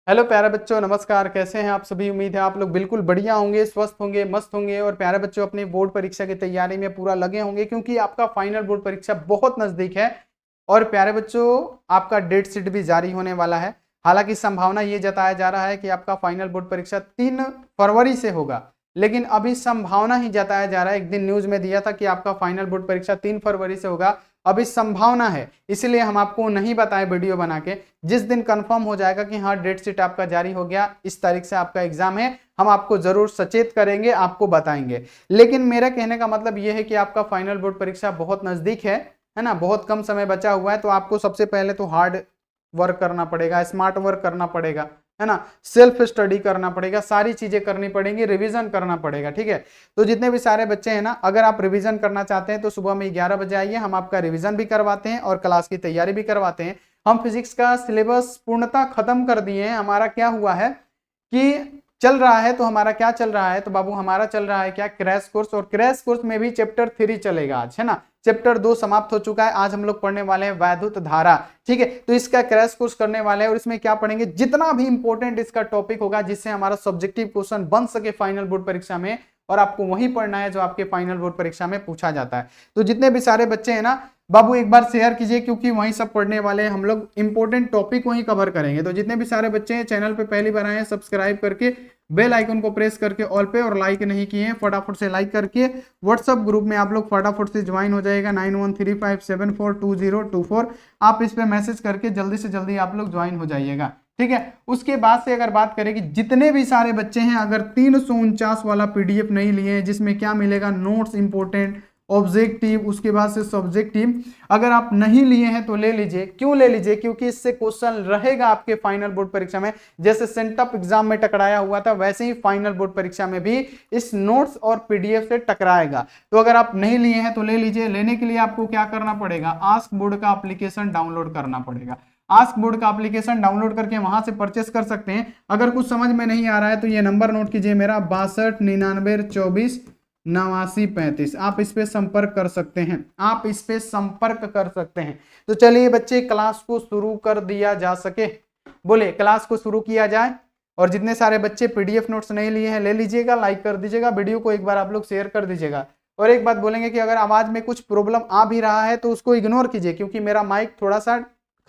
Hello प्यारे बच्चों, नमस्कार। कैसे हैं आप सभी? उम्मीद है आप लोग बिल्कुल बढ़िया होंगे, स्वस्थ होंगे, मस्त होंगे और प्यारे बच्चों अपनी बोर्ड परीक्षा की तैयारी में पूरा लगे होंगे क्योंकि आपका फाइनल बोर्ड परीक्षा बहुत नजदीक है। और प्यारे बच्चों, आपका डेट शीट भी जारी होने वाला है। हालांकि संभावना ये जताया जा रहा है कि आपका फाइनल बोर्ड परीक्षा 3 फरवरी से होगा, लेकिन अभी संभावना ही जताया जा रहा है। एक दिन न्यूज में दिया था कि आपका फाइनल बोर्ड परीक्षा 3 फरवरी से होगा। अभी संभावना है, इसलिए हम आपको नहीं बताए वीडियो बना के। जिस दिन कंफर्म हो जाएगा कि हाँ डेट शीट आपका जारी हो गया, इस तारीख से आपका एग्जाम है, हम आपको जरूर सचेत करेंगे, आपको बताएंगे। लेकिन मेरा कहने का मतलब यह है कि आपका फाइनल बोर्ड परीक्षा बहुत नजदीक है ना, बहुत कम समय बचा हुआ है। तो आपको सबसे पहले तो हार्ड वर्क करना पड़ेगा, स्मार्ट वर्क करना पड़ेगा, है ना, सेल्फ स्टडी करना पड़ेगा, सारी चीजें करनी पड़ेंगी, रिवीजन करना पड़ेगा। ठीक है, तो जितने भी सारे बच्चे हैं ना, अगर आप रिवीजन करना चाहते हैं तो सुबह में 11 बजे आइए, हम आपका रिवीजन भी करवाते हैं और क्लास की तैयारी भी करवाते हैं। हम फिजिक्स का सिलेबस पूर्णतः खत्म कर दिए हैं। हमारा क्या हुआ है कि चल रहा है, तो हमारा क्या चल रहा है, तो बाबू हमारा चल रहा है क्या, क्रैश कोर्स। और क्रैश कोर्स में भी चैप्टर 3 चलेगा आज, है ना। चैप्टर 2 समाप्त हो चुका है, आज हम लोग पढ़ने वाले हैं वैद्युत धारा। ठीक है, तो इसका क्रैश कोर्स करने वाले हैं और इसमें क्या पढ़ेंगे, जितना भी इंपॉर्टेंट इसका टॉपिक होगा जिससे हमारा सब्जेक्टिव क्वेश्चन बन सके फाइनल बोर्ड परीक्षा में, और आपको वही पढ़ना है जो आपके फाइनल बोर्ड परीक्षा में पूछा जाता है। तो जितने भी सारे बच्चे हैं ना बाबू, एक बार शेयर कीजिए क्योंकि वहीं सब पढ़ने वाले हैं हम लोग, इंपॉर्टेंट टॉपिक वहीं कवर करेंगे। तो जितने भी सारे बच्चे हैं चैनल पे पहली बार आए हैं, सब्सक्राइब करके बेल आइकन को प्रेस करके ऑल पे, और लाइक नहीं किए हैं फटाफट से लाइक करके व्हाट्सएप ग्रुप में आप लोग फटाफट से ज्वाइन हो जाएगा 9135742024। आप इस पे मैसेज करके जल्दी से जल्दी आप लोग ज्वाइन हो जाइएगा। ठीक है, उसके बाद से अगर बात करें कि जितने भी सारे बच्चे हैं अगर 349 वाला पीडीएफ नहीं लिए हैं, जिसमें क्या मिलेगा, नोट्स इंपोर्टेंट, ऑब्जेक्टिव, उसके बाद से सब्जेक्टिव, अगर आप नहीं लिए हैं तो ले लीजिए। क्यों ले लीजिए? क्योंकि इससे क्वेश्चन रहेगा आपके फाइनल बोर्ड परीक्षा में। जैसे सेंटअप एग्जाम में टकराया हुआ था, वैसे ही फाइनल बोर्ड परीक्षा में भी इस नोट्स और पीडीएफ से टकराएगा। तो अगर आप नहीं लिए हैं तो ले लीजिए। लेने के लिए आपको क्या करना पड़ेगा, आस्क बोर्ड का एप्लीकेशन डाउनलोड करना पड़ेगा। आस्क बोर्ड का एप्लीकेशन डाउनलोड करके वहां से परचेस कर सकते हैं। अगर कुछ समझ में नहीं आ रहा है तो ये नंबर नोट कीजिए मेरा, 6299248935। आप इस पे संपर्क कर सकते हैं, आप इस पे संपर्क कर सकते हैं। तो चलिए बच्चे, क्लास को शुरू कर दिया जा सके, बोले क्लास को शुरू किया जाए। और जितने सारे बच्चे पीडीएफ नोट्स नहीं लिए हैं ले लीजिएगा, लाइक कर दीजिएगा, वीडियो को एक बार आप लोग शेयर कर दीजिएगा। और एक बात बोलेंगे कि अगर आवाज में कुछ प्रॉब्लम आ भी रहा है तो उसको इग्नोर कीजिए, क्योंकि मेरा माइक थोड़ा सा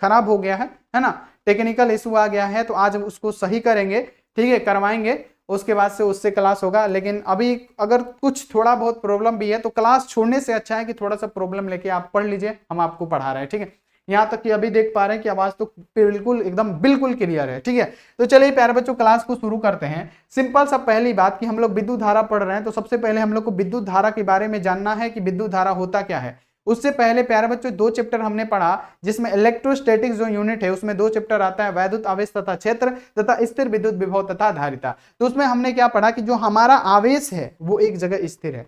खराब हो गया है ना, टेक्निकल इशू आ गया है, तो आज उसको सही करेंगे। ठीक है, करवाएंगे, उसके बाद से उससे क्लास होगा। लेकिन अभी अगर कुछ थोड़ा बहुत प्रॉब्लम भी है तो क्लास छोड़ने से अच्छा है कि थोड़ा सा प्रॉब्लम लेके आप पढ़ लीजिए, हम आपको पढ़ा रहे हैं। ठीक है, यहाँ तक कि अभी देख पा रहे हैं कि आवाज तो बिल्कुल एकदम बिल्कुल क्लियर है। ठीक है, तो चलिए प्यारे बच्चों, क्लास को शुरू करते हैं। सिंपल सा पहली बात कि हम लोग विद्युत धारा पढ़ रहे हैं, तो सबसे पहले हम लोग को विद्युत धारा के बारे में जानना है कि विद्युत धारा होता क्या है। उससे पहले प्यारे बच्चों 2 चैप्टर हमने पढ़ा, जिसमें इलेक्ट्रोस्टैटिक्स जो यूनिट है उसमें 2 चैप्टर आता है, वैद्युत आवेश तथा क्षेत्र तथा स्थिर विद्युत विभव तथा धारिता। तो उसमें हमने क्या पढ़ा कि जो हमारा आवेश है वो एक जगह स्थिर है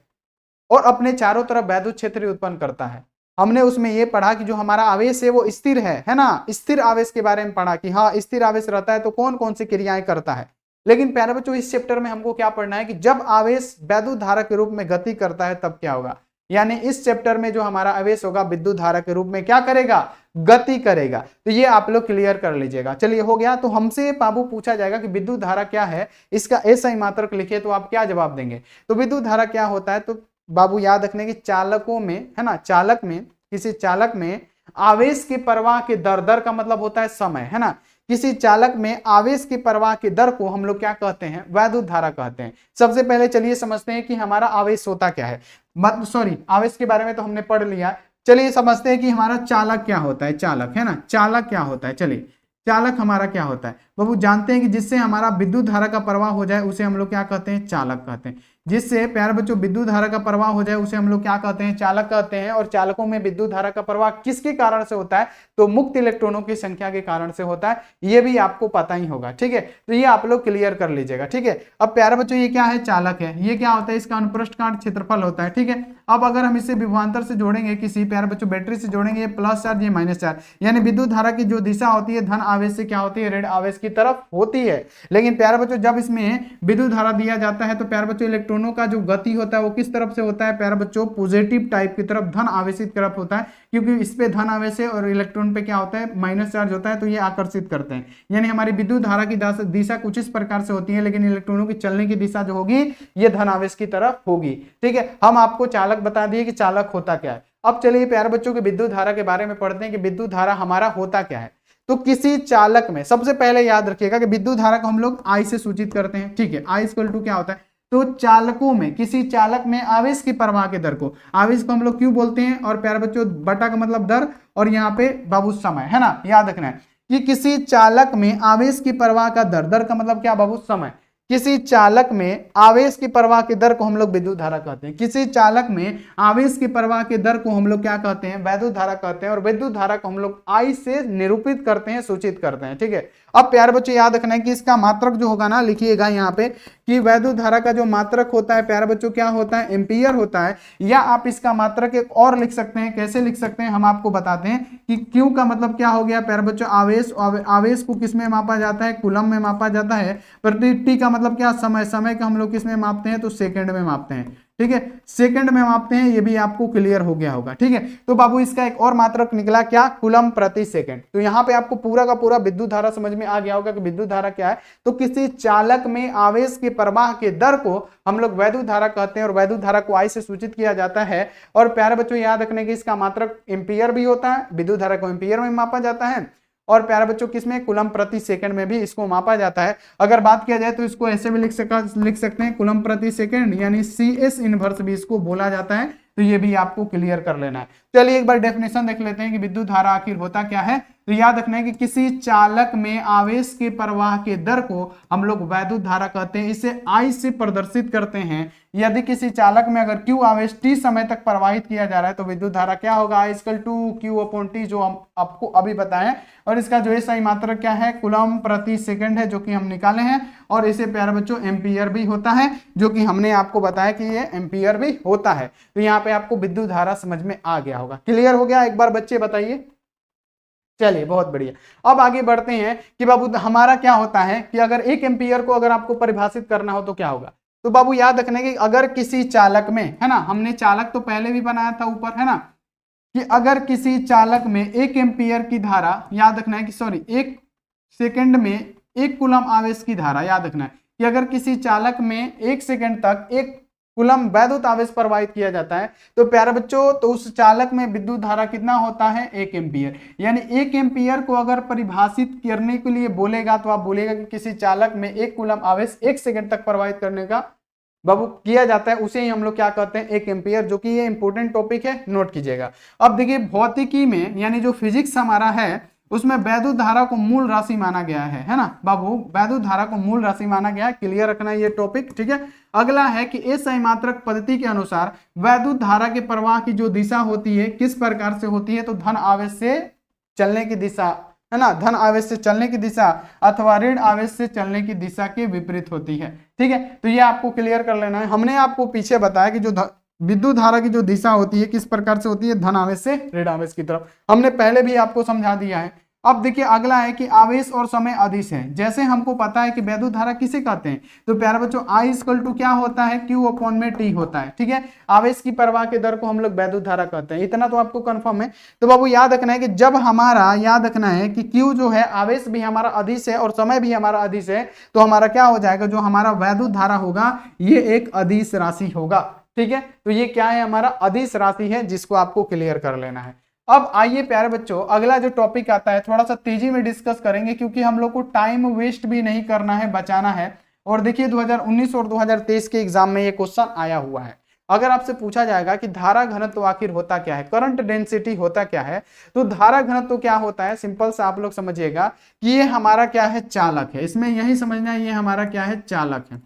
और अपने चारों तरफ वैद्युत क्षेत्र उत्पन्न करता है। हमने उसमें ये पढ़ा कि जो हमारा आवेश है वो स्थिर है ना। स्थिर आवेश के बारे में पढ़ा कि हाँ स्थिर आवेश रहता है तो कौन कौन सी क्रियाएं करता है। लेकिन प्यारे बच्चों इस चैप्टर में हमको क्या पढ़ना है कि जब आवेश वैद्युत धारा के रूप में गति करता है तब क्या होगा। यानी इस चैप्टर में जो हमारा आवेश होगा विद्युत धारा के रूप में क्या करेगा, गति करेगा। तो ये आप लोग क्लियर कर लीजिएगा। चलिए हो गया। तो हमसे बाबू पूछा जाएगा कि विद्युत धारा क्या है, इसका ऐसा ही मात्रक लिखिए, तो आप क्या जवाब देंगे। तो विद्युत धारा क्या होता है, तो बाबू याद रखने की चालकों में, है ना, चालक में, किसी चालक में आवेश के प्रवाह के दर, दर का मतलब होता है समय, है ना, किसी चालक में आवेश की प्रवाह की दर को हम लोग क्या कहते हैं, वैद्युत धारा कहते हैं। सबसे पहले चलिए समझते हैं कि हमारा आवेश होता क्या है। सॉरी, आवेश के बारे में तो हमने पढ़ लिया। चलिए समझते हैं कि हमारा चालक क्या होता है। चालक, है ना, चालक क्या होता है। चलिए चालक हमारा क्या होता है बाबू, जानते हैं कि जिससे हमारा विद्युत धारा का प्रवाह हो जाए उसे हम लोग क्या कहते हैं, चालक कहते हैं। जिससे प्यारे बच्चों विद्युत धारा का प्रवाह हो जाए उसे हम लोग क्या कहते हैं, चालक कहते हैं। और चालकों में विद्युत धारा का प्रवाह किसके कारण से होता है, तो मुक्त इलेक्ट्रॉनों की संख्या के कारण से होता है। ये भी आपको पता ही होगा। ठीक है, तो ये आप लोग क्लियर कर लीजिएगा। ठीक है, अब प्यारे बच्चों ये क्या है, चालक है। ये क्या होता है, इसका अनुप्रस्थ काट क्षेत्रफल होता है। ठीक है, अब अगर हम इसे विभवांतर से जोड़ेंगे, किसी प्यारे बच्चों बैटरी से जोड़ेंगे, ये प्लस चार्ज ये माइनस चार्ज, यानी विद्युत धारा की जो दिशा होती है धन आवेश से क्या होती है, ऋण आवेश की की तरफ होती है। लेकिन प्यारे बच्चों जब इसमें विद्युत धारा दिया जाता है तो प्यारे बच्चों इलेक्ट्रॉनों का जो गति होता है वो किस तरफ से होता है प्यारे बच्चों, पॉजिटिव टाइप की तरफ, धन आवेशित तरफ होता है, क्योंकि इस पे धन आवेश है और इलेक्ट्रॉन पे क्या होता है माइनस चार्ज होता है, तो ये आकर्षित करते हैं। यानी हमारी विद्युत धारा की दिशा कुछ इस प्रकार से होती है, लेकिन इलेक्ट्रॉनों की चलने की दिशा जो होगी ये धन आवेश की तरफ होगी। ठीक है, हम आपको चालक बता दिए कि चालक होता क्या है। अब चलिए प्यारे बच्चों के विद्युत धारा के बारे में पढ़ते हैं कि विद्युत धारा हमारा होता क्या है। तो किसी चालक में सबसे पहले याद रखिएगा कि विद्युत धारा को हम लोग आई से सूचित करते हैं। ठीक है, आई इक्वल टू क्या होता है, तो चालकों में किसी चालक में आवेश की प्रवाह के दर को, आवेश को हम लोग क्यों बोलते हैं, और प्यारे बच्चों बटा का मतलब दर, और यहाँ पे बाबू समय है ना, याद रखना है कि किसी चालक में आवेश की प्रवाह का दर, दर का मतलब क्या बाबू, समय। किसी चालक में आवेश की प्रवाह की दर को हम लोग विद्युत धारा कहते हैं। किसी चालक में आवेश की प्रवाह की दर को हम लोग क्या कहते हैं, वैद्युत धारा कहते हैं। और विद्युत धारा को हम लोग आई से निरूपित करते हैं, सूचित करते हैं। ठीक है, अब प्यारे बच्चों याद रखना है कि इसका मात्रक जो होगा ना, लिखिएगा यहाँ पे कि वैद्युत धारा का जो मात्रक होता है प्यारे बच्चों क्या होता है, एम्पियर होता है। या आप इसका मात्रक एक और लिख सकते हैं, कैसे लिख सकते हैं हम आपको बताते हैं कि क्यू का मतलब क्या हो गया प्यारे बच्चों, आवेश। आवेश को किस में मापा जाता है, कूलम में मापा जाता है। प्रति टी का मतलब क्या, समय। समय का हम लोग किस में मापते हैं, तो सेकंड में मापते हैं। ठीक है, सेकंड में मापते हैं, ये भी आपको क्लियर हो गया होगा। ठीक है, तो बाबू इसका एक और मात्रक निकला क्या, कूलम प्रति सेकंड। तो यहाँ पे आपको पूरा का पूरा विद्युत धारा समझ में आ गया होगा कि विद्युत धारा क्या है। तो किसी चालक में आवेश के प्रवाह के दर को हम लोग वैद्युत धारा कहते हैं, और वैद्युत धारा को आई से सूचित किया जाता है। और प्यारे बच्चों याद रखने की इसका मात्रक एम्पियर भी होता है, विद्युत धारा को एम्पियर में मापा जाता है। और प्यारे बच्चों किसमें, कूलम प्रति सेकंड में भी इसको मापा जाता है। अगर बात किया जाए तो इसको ऐसे भी लिख सकते हैं, कूलम प्रति सेकंड, यानी CS इनवर्स भी इसको बोला जाता है। तो ये भी आपको क्लियर कर लेना है। चलिए एक बार डेफिनेशन देख लेते हैं कि विद्युत धारा आखिर होता क्या है। तो याद रखना है कि किसी चालक में आवेश के प्रवाह के दर को हम लोग वैद्युत धारा कहते हैं, इसे आई से प्रदर्शित करते हैं। यदि किसी चालक में अगर Q आवेश T समय तक प्रवाहित किया जा रहा है तो विद्युत धारा क्या होगा, I इक्वल टू Q/T, जो हम आपको अभी बताएं। और इसका जो सही मात्रक क्या है, कूलम प्रति सेकंड है, जो कि हम निकाले हैं। और इसे प्यारे बच्चों एम्पियर भी होता है, जो कि हमने आपको बताया कि ये एम्पियर भी होता है। तो यहाँ पे आपको विद्युत धारा समझ में आ गया होगा। क्लियर हो गया, एक बार बच्चे बताइए। चलिए बहुत बढ़िया, अब आगे बढ़ते हैं कि बाबू हमारा क्या होता है कि अगर 1 एम्पियर को अगर आपको परिभाषित करना हो तो क्या होगा। तो बाबू याद रखने की, अगर किसी चालक में, है ना, हमने चालक तो पहले भी बनाया था ऊपर, है ना, कि अगर किसी चालक में 1 एम्पियर की धारा, याद रखना है कि 1 सेकंड में 1 कूलम आवेश की धारा, याद रखना है कि अगर किसी चालक में 1 सेकंड तक 1 कूलम वैद्युत आवेश प्रवाहित किया जाता है तो प्यारे बच्चों तो उस चालक में विद्युत धारा कितना होता है, 1 एम्पियर। यानी 1 एम्पियर को अगर परिभाषित करने के लिए बोलेगा तो आप बोलेगा कि किसी चालक में 1 कूलम आवेश 1 सेकंड तक प्रवाहित करने का बाबू किया जाता है, उसे ही हम लोग क्या कहते हैं, 1 एम्पियर, जो कि ये इंपॉर्टेंट टॉपिक है, नोट कीजिएगा। अब देखिए भौतिकी में यानी जो फिजिक्स हमारा है उसमें वैद्युत धारा को मूल राशि माना गया है ना बाबू, वैद्युत धारा को मूल राशि माना गया है। क्लियर रखना ये टॉपिक, ठीक है। अगला है कि SI मात्रक पद्धति के अनुसार वैद्युत धारा के प्रवाह की जो दिशा होती है किस प्रकार से होती है, तो धन आवेश से चलने की दिशा, है ना, धन आवेश से चलने की दिशा अथवा ऋण आवेश से चलने की दिशा के विपरीत होती है। ठीक है, तो ये आपको क्लियर कर लेना है। हमने आपको पीछे बताया कि जो विद्युत धारा की जो दिशा होती है किस प्रकार से होती है, धन आवेश से ऋण आवेश की तरफ, हमने पहले भी आपको समझा दिया है। अब देखिए अगला है कि आवेश और समय अदिश है। जैसे हमको पता है कि वैद्युत धारा किसे कहते हैं, तो प्यारे बच्चों I इक्वल टू क्या होता है, Q/T होता है। ठीक है, आवेश की प्रवाह के दर को हम लोग वैद्युत धारा कहते हैं, इतना तो आपको कंफर्म है। तो बाबू याद रखना है कि जब हमारा, याद रखना है कि Q जो है आवेश भी हमारा अदिश है और समय भी हमारा अदिश है, तो हमारा क्या हो जाएगा, जो हमारा वैद्युत धारा होगा ये एक अदिश राशि होगा। ठीक है, तो ये क्या है, हमारा अदिश राशि है, जिसको आपको क्लियर कर लेना है। अब आइए प्यारे बच्चों अगला जो टॉपिक आता है थोड़ा सा तेजी में डिस्कस करेंगे, क्योंकि हम लोग को टाइम वेस्ट भी नहीं करना है, बचाना है। और देखिए 2019 और 2023 के एग्जाम में ये क्वेश्चन आया हुआ है। अगर आपसे पूछा जाएगा कि धारा घनत्व आखिर होता क्या है, करंट डेंसिटी होता क्या है, तो धारा घनत्व क्या होता है, सिंपल सा आप लोग समझिएगा कि ये हमारा क्या है, चालक है। इसमें यही समझना है, ये हमारा क्या है, चालक है।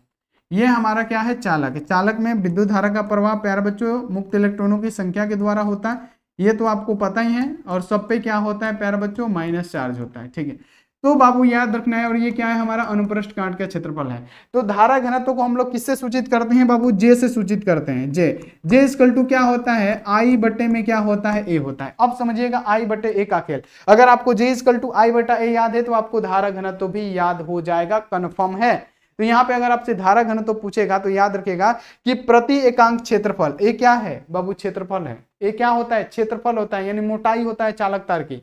ये हमारा क्या है, चालक है। चालक में विद्युत धारा का प्रवाह प्यारे बच्चों मुक्त इलेक्ट्रॉनों की संख्या के द्वारा होता है, ये तो आपको पता ही है। और सब पे क्या होता है प्यारे बच्चों, माइनस चार्ज होता है। ठीक है, तो बाबू याद रखना है। और ये क्या है, हमारा अनुप्रस्थ काट का क्षेत्रफल है। तो धारा घनत्व को हम लोग किससे सूचित करते हैं बाबू, जे से सूचित करते हैं। जे इक्वल टू क्या होता है, आई बटे में क्या होता है, ए होता है। अब समझिएगा आई बटे ए का खेल। अगर आपको जे इक्वल टू आई बटा ए याद है तो आपको धारा घनत्व भी याद हो जाएगा, कन्फर्म है। तो यहाँ पे अगर आपसे धारा घनत्व पूछेगा तो याद रखेगा कि प्रति एकांक क्षेत्रफल, ए क्या है बाबू, क्षेत्रफल है। ए क्या होता है, क्षेत्रफल होता है, यानी मोटाई होता है चालक तार की,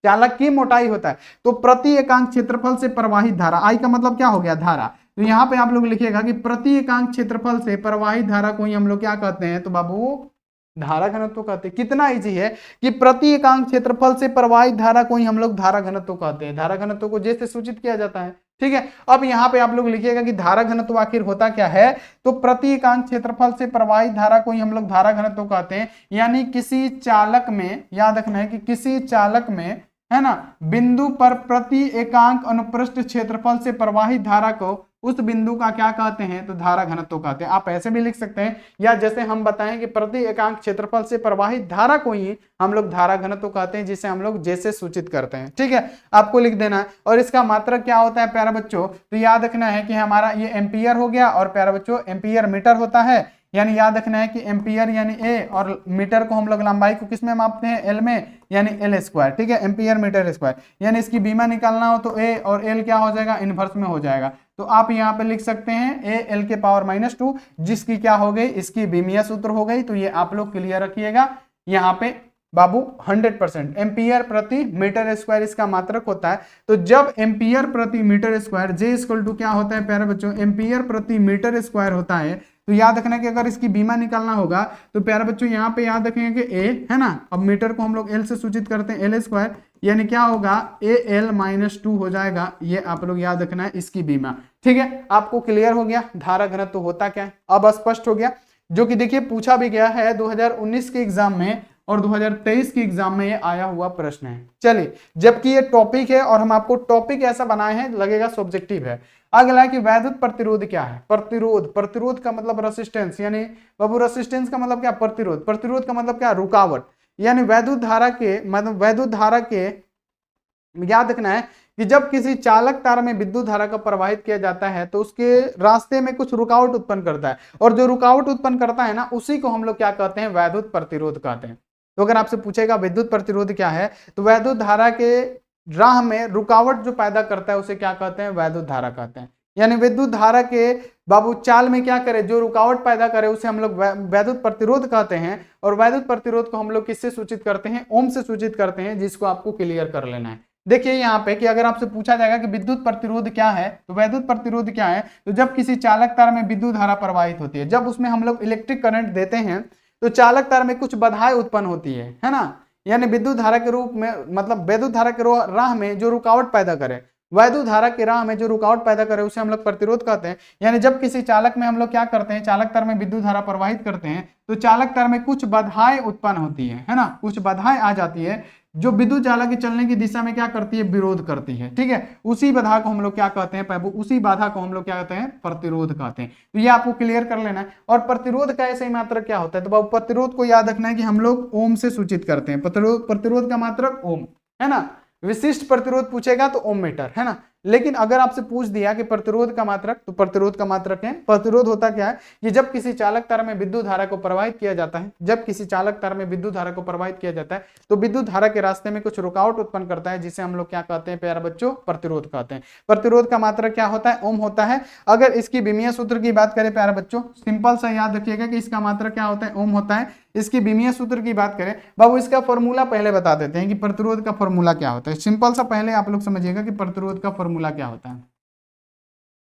चालक की मोटाई होता है। तो प्रति एकांक क्षेत्रफल से प्रवाहित धारा, आई का मतलब क्या हो गया, धारा। तो यहाँ पे आप लोग लिखिएगा कि प्रति एकांक क्षेत्रफल से प्रवाहित धारा को ही हम लोग क्या कहते हैं, तो बाबू धारा घनत्व कहते हैं। कितना इजी है कि प्रति एकांक क्षेत्रफल से प्रवाहित धारा को ही हम लोग धारा घनत्व कहते हैं। धारा घनत्व को जैसे सूचित किया जाता है, ठीक है। अब यहाँ पे आप लोग लिखिएगा कि धारा घनत्व आखिर होता क्या है, तो प्रति एकांक क्षेत्रफल से प्रवाहित धारा को ही हम लोग धारा घनत्व कहते हैं। यानी किसी चालक में, याद रखना है कि किसी चालक में, है ना, बिंदु पर प्रति एकांक अनुप्रस्थ क्षेत्रफल से प्रवाहित धारा को उस बिंदु का क्या कहते हैं, तो धारा घनत्व कहते हैं। आप ऐसे भी लिख सकते हैं, या जैसे हम बताएं कि प्रति एकांक क्षेत्रफल से प्रवाहित धारा को ही हम लोग धारा घनत्व कहते हैं, जिसे हम लोग जैसे सूचित करते हैं, ठीक है। आपको लिख देना है। और इसका मात्रक क्या होता है प्यारा बच्चों, तो याद रखना है कि हमारा ये एम्पियर हो गया, और प्यारा बच्चों एम्पियर मीटर होता है। यानी याद रखना है कि एम्पियर यानी ए, और मीटर को हम लोग लंबाई को किस में मापते हैं, एल में, यानी एल स्क्वायर, ठीक है, एम्पियर मीटर स्क्वायर। यानी इसकी बीमा निकालना हो तो ए और एल क्या हो जाएगा, इनवर्स में हो जाएगा। तो आप यहाँ पे लिख सकते हैं ए एल के पावर -2, जिसकी क्या हो गई, इसकी बीमीय सूत्र हो गई। तो ये आप लोग क्लियर रखिएगा यहाँ पे बाबू 100%। एम्पियर प्रति मीटर स्क्वायर इसका मात्रक होता है। तो जब एम्पियर प्रति metre square, J equal to क्या होता है प्यारे बच्चों, एम्पियर प्रति मीटर स्क्वायर होता है। तो याद रखना कि अगर इसकी बीमा निकालना होगा तो प्यारे बच्चों यहाँ पे याद रखेंगे कि ए, है ना, अब मीटर को हम लोग एल से सूचित करते हैं, एल स्क्वायर, यानी क्या होगा, ए एल -2 हो जाएगा। ये आप लोग याद रखना है इसकी बीमा, ठीक है। आपको क्लियर हो गया धारा घनत्व होता क्या है, अब स्पष्ट हो गया। जो कि देखिए पूछा भी गया है 2019 के एग्जाम में और 2023 के एग्जाम में ये आया हुआ प्रश्न है। चलिए, जबकि ये टॉपिक है और हम आपको टॉपिक ऐसा बनाए हैं लगेगा सब्जेक्टिव है। अगला है कि वैद्युत प्रतिरोध क्या है। प्रतिरोध, प्रतिरोध का मतलब रेसिस्टेंस, यानी बाबू रेसिस्टेंस का मतलब क्या, प्रतिरोध। प्रतिरोध का मतलब क्या, रुकावट। यानी वैद्युत धारा के, मतलब वैद्युत धारा के, याद रखना है कि जब किसी चालक तार में विद्युत धारा का प्रवाहित किया जाता है तो उसके रास्ते में कुछ रुकावट उत्पन्न करता है, और जो रुकावट उत्पन्न करता है ना, उसी को हम लोग क्या कहते हैं, वैद्युत प्रतिरोध कहते हैं। तो अगर आपसे पूछेगा विद्युत प्रतिरोध क्या है, तो वैद्युत धारा के राह में रुकावट जो पैदा करता है उसे क्या कहते हैं, वैद्युत धारा कहते हैं। यानी विद्युत धारा के बाबू चाल में क्या करे, जो रुकावट पैदा करे उसे हम लोग वैद्युत प्रतिरोध कहते हैं। और वैद्युत प्रतिरोध को हम लोग किससे सूचित करते हैं, ओम से सूचित करते हैं, जिसको आपको क्लियर कर लेना है। देखिए यहाँ पे कि अगर आपसे पूछा जाएगा कि विद्युत प्रतिरोध क्या है, तो वैद्युत प्रतिरोध क्या है, तो जब किसी चालक तार में विद्युत धारा प्रवाहित होती है, जब उसमें हम लोग इलेक्ट्रिक करंट देते हैं तो चालक तार में कुछ बाधाएं उत्पन्न होती है ना। यानी विद्युत धारा के रूप में, मतलब वैद्युत धारा के राह में जो रुकावट पैदा करे, वैद्युत धारा के राह में जो रुकावट पैदा करे उसे हम लोग प्रतिरोध कहते हैं। यानी जब किसी चालक में हम लोग क्या करते हैं, चालक तार में विद्युत धारा प्रवाहित करते हैं तो चालक तार में कुछ बाधाएं उत्पन्न होती है ना, कुछ बाधाएं आ जाती है जो विद्युत चालक के चलने की दिशा में क्या करती है, विरोध करती है, ठीक है। उसी बाधा को हम लोग क्या कहते हैं, उसी बाधा को हम लोग क्या कहते हैं, प्रतिरोध कहते हैं। तो ये आपको क्लियर कर लेना है। और प्रतिरोध का ऐसे ही मात्रक क्या होता है, तो बाबू प्रतिरोध को याद रखना है कि हम लोग ओम से सूचित करते हैं। प्रतिरोध का मात्रक ओम, है ना। विशिष्ट प्रतिरोध पूछेगा तो ओम मीटर, है ना। लेकिन अगर आपसे पूछ दिया कि प्रतिरोध का मात्रक, तो प्रतिरोध का मात्रक है, प्रतिरोध होता क्या है कि जब किसी चालक तार में विद्युत धारा को प्रवाहित किया जाता है, जब किसी चालक तार में विद्युत धारा को प्रवाहित किया जाता है तो विद्युत धारा के रास्ते में कुछ रुकावट उत्पन्न करता है, जिसे हम लोग क्या कहते हैं प्यारे बच्चों, प्रतिरोध कहते हैं। प्रतिरोध का मात्रक क्या होता है, ओम होता है। अगर इसकी विमीय सूत्र की बात करें प्यारे बच्चों, सिंपल सा याद रखिएगा कि इसका मात्रक क्या होता है, ओम होता है। इसकी विमीय सूत्र की बात करें बाबू, इसका फॉर्मूला पहले बता देते हैं कि प्रतिरोध का फॉर्मूला क्या होता है। सिंपल सा पहले आप लोग समझिएगा कि प्रतिरोध का फॉर्मूला क्या होता है।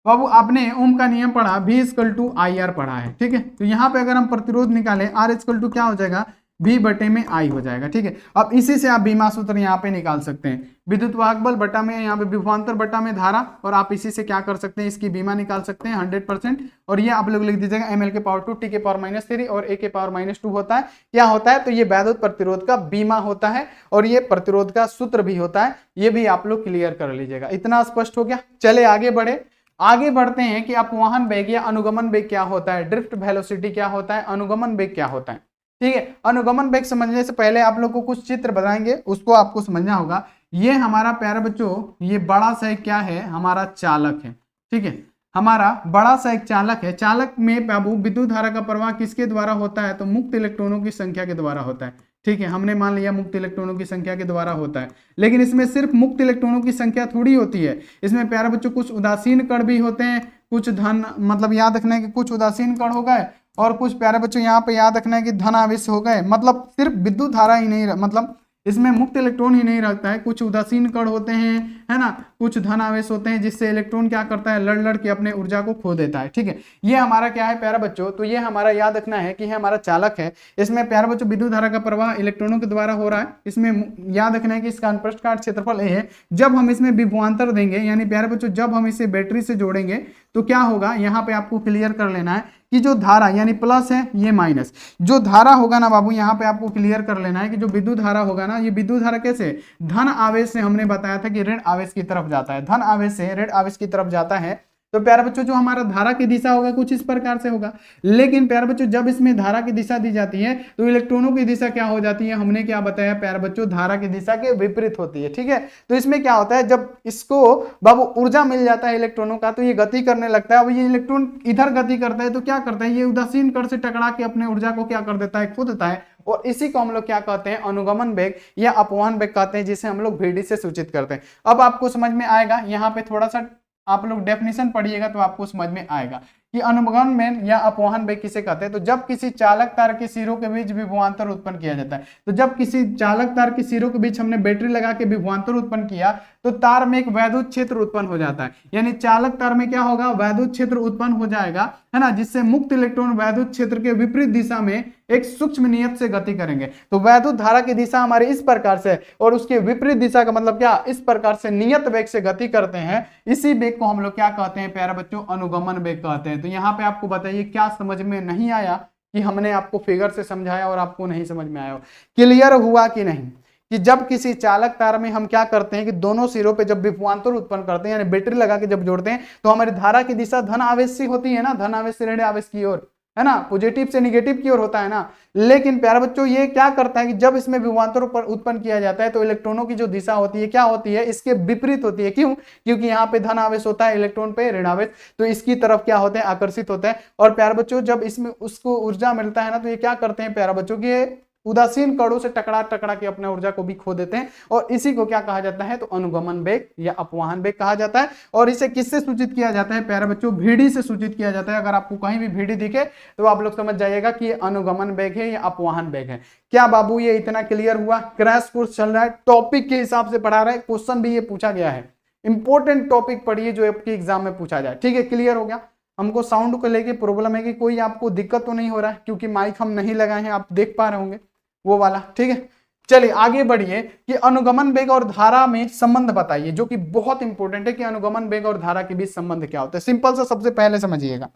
बाबू आपने ओम का नियम पढ़ा, V = IR पढ़ा है, ठीक है। तो यहाँ पे अगर हम प्रतिरोध निकालें, R = क्या हो जाएगा, V बटे में I हो जाएगा, ठीक है। अब इसी से आप बीमा सूत्र यहाँ पे निकाल सकते हैं, विद्युत वाहक बल बटा में यहाँ पे विभवांतर बटा में धारा, और आप इसी से क्या कर सकते हैं, इसकी बीमा निकाल सकते हैं 100%। और ये आप लोग लिख दीजिएगा ml⁻², T⁻³ और A⁻² होता है। क्या होता है, तो ये वैद्युत प्रतिरोध का बीमा होता है, और ये प्रतिरोध का सूत्र भी होता है। ये भी आप लोग क्लियर कर लीजिएगा। इतना स्पष्ट हो गया। चले आगे बढ़ते हैं कि अपवाहन वेग या अनुगमन वेग क्या होता है, ड्रिफ्ट वेलोसिटी क्या होता है, अनुगमन वेग क्या होता है, ठीक है। अनुगमन वेग समझने से पहले आप लोग को कुछ चित्र बनाएंगे, उसको आपको समझना होगा ये हमारा प्यारे बच्चों ये बड़ा सा एक क्या है, हमारा चालक है। ठीक है, हमारा बड़ा सा एक चालक है। चालक में बाबू विद्युत धारा का प्रवाह किसके द्वारा होता है, तो मुक्त इलेक्ट्रॉनों की संख्या के द्वारा होता है। ठीक है, हमने मान लिया मुक्त इलेक्ट्रॉनों की संख्या के द्वारा होता है, लेकिन इसमें सिर्फ मुक्त इलेक्ट्रॉनों की संख्या थोड़ी होती है, इसमें प्यारे बच्चों कुछ उदासीन कण भी होते हैं, कुछ धन, मतलब याद रखना है कि कुछ उदासीन कण हो गए और कुछ प्यारे बच्चों यहाँ पे याद रखना है कि धन आवेश हो गए। मतलब सिर्फ विद्युत धारा ही नहीं, मतलब इसमें मुक्त इलेक्ट्रॉन ही नहीं रहता है, कुछ उदासीन कण होते हैं, है ना, कुछ धन आवेश होते हैं, जिससे इलेक्ट्रॉन क्या करता है, लड़ लड़ के अपने ऊर्जा को खो देता है। ठीक है, ये हमारा क्या है प्यारा बच्चों, तो ये हमारा याद रखना है कि ये हमारा चालक है। इसमें प्यारा बच्चों विद्युत धारा का प्रवाह इलेक्ट्रॉनों के द्वारा हो रहा है। इसमें याद रखना है कि इसका अनुप्रस्थ काट क्षेत्रफल ए है। जब हम इसमें विभवांतर देंगे, यानी प्यारे बच्चों जब हम इसे बैटरी से जोड़ेंगे तो क्या होगा, यहाँ पे आपको क्लियर कर लेना है कि जो धारा यानी प्लस है ये माइनस, जो धारा होगा ना बाबू, यहाँ पे आपको क्लियर कर लेना है कि जो विद्युत धारा होगा ना, ये विद्युत धारा कैसे, धन आवेश से हमने बताया था कि ऋण आवेश की तरफ जाता है, धन आवेश से ऋण आवेश की तरफ जाता है। तो प्यारे बच्चों जो हमारा धारा की दिशा होगा कुछ इस प्रकार से होगा, लेकिन प्यारे बच्चों जब इसमें धारा की दिशा दी जाती है तो इलेक्ट्रॉनों की दिशा क्या हो जाती है, हमने क्या बताया प्यारे बच्चों, धारा की दिशा के विपरीत होती है। ठीक है, तो इसमें क्या होता है, जब इसको बाबू ऊर्जा मिल जाता है इलेक्ट्रॉनों का तो ये गति करने लगता है। अब ये इलेक्ट्रॉन इधर गति करता है तो क्या करता है, ये उदासीन कण से टकरा के अपने ऊर्जा को क्या कर देता है, खो देता है, और इसी को हम लोग क्या कहते हैं, अनुगमन वेग या अपवहन वेग कहते हैं, जिसे हम लोग VD से सूचित करते हैं। अब आपको समझ में आएगा, यहाँ पे थोड़ा सा आप लोग डेफिनेशन पढ़िएगा तो आपको समझ में आएगा कि अनुगमन वेग या अपवहन वेग किसे कहते हैं। तो जब किसी चालक तार के सिरों के बीच विभवांतर उत्पन्न किया जाता है, तो जब किसी चालक तार के सिरों के बीच हमने बैटरी लगा के विभवांतर उत्पन्न किया तो तार में एक वैद्युत क्षेत्र उत्पन्न हो जाता है, यानी चालक तार में क्या होगा, वैद्युत क्षेत्र उत्पन्न हो जाएगा, है ना, जिससे मुक्त इलेक्ट्रॉन वैद्युत क्षेत्र के विपरीत दिशा में एक सूक्ष्म नियत से गति करेंगे। तो वैद्युत धारा की दिशा हमारी इस प्रकार से और उसके विपरीत दिशा का मतलब क्या, इस प्रकार से नियत वेग से गति करते हैं। इसी वेग को हम लोग क्या कहते हैं प्यारे बच्चों, अनुगमन वेग कहते हैं। तो यहाँ पे आपको बताइए क्या समझ में नहीं आया कि हमने आपको फिगर से समझाया और आपको नहीं समझ में आया, क्लियर हुआ कि नहीं, कि जब किसी चालक तार में हम क्या करते हैं कि दोनों सिरों पे जब विभवांतर उत्पन्न करते हैं, यानी बैटरी लगा के जब जोड़ते हैं तो हमारी धारा की दिशा धन आवेश से होती है ना, धन आवेश से ऋण आवेश की ओर, है ना, पॉजिटिव से निगेटिव की ओर होता है ना। लेकिन प्यारे बच्चों ये क्या करता है कि जब इसमें विभवांतर उत्पन्न किया जाता है तो इलेक्ट्रॉनों की जो दिशा होती है क्या होती है, इसके विपरीत होती है। क्यों, क्योंकि यहाँ पे धन आवेश होता है, इलेक्ट्रॉन पे ऋण आवेश, तो इसकी तरफ क्या होते हैं, आकर्षित होते हैं। और प्यारे बच्चों जब इसमें उसको ऊर्जा मिलता है ना तो ये क्या करते हैं प्यारे बच्चों की उदासीन कणों से टकरा टकरा के अपने ऊर्जा को भी खो देते हैं, और इसी को क्या कहा जाता है, तो अनुगमन वेग या अपवहन वेग कहा जाता है। और इसे किससे सूचित किया जाता है प्यारे बच्चों, VD से सूचित किया जाता है। अगर आपको कहीं भी VD दिखे तो आप लोग समझ जाइएगा कि ये अनुगमन वेग है या अपवहन वेग है। क्या बाबू ये इतना क्लियर हुआ, क्रैश कोर्स चल रहा है, टॉपिक के हिसाब से पढ़ा रहा है, क्वेश्चन भी ये पूछा गया है, इंपॉर्टेंट टॉपिक पढ़िए जो आपके एग्जाम में पूछा जाए। ठीक है, क्लियर हो गया। हमको साउंड को लेके प्रॉब्लम है कि कोई आपको दिक्कत तो नहीं हो रहा है, क्योंकि माइक हम नहीं लगाए हैं, आप देख पा रहे होंगे वो वाला। ठीक है, चलिए आगे बढ़िए कि अनुगमन वेग और धारा में संबंध बताइए, जो कि बहुत इंपॉर्टेंट है कि अनुगमन वेग और धारा के बीच संबंध क्या होता है। सिंपल सा सबसे पहले समझिएगा,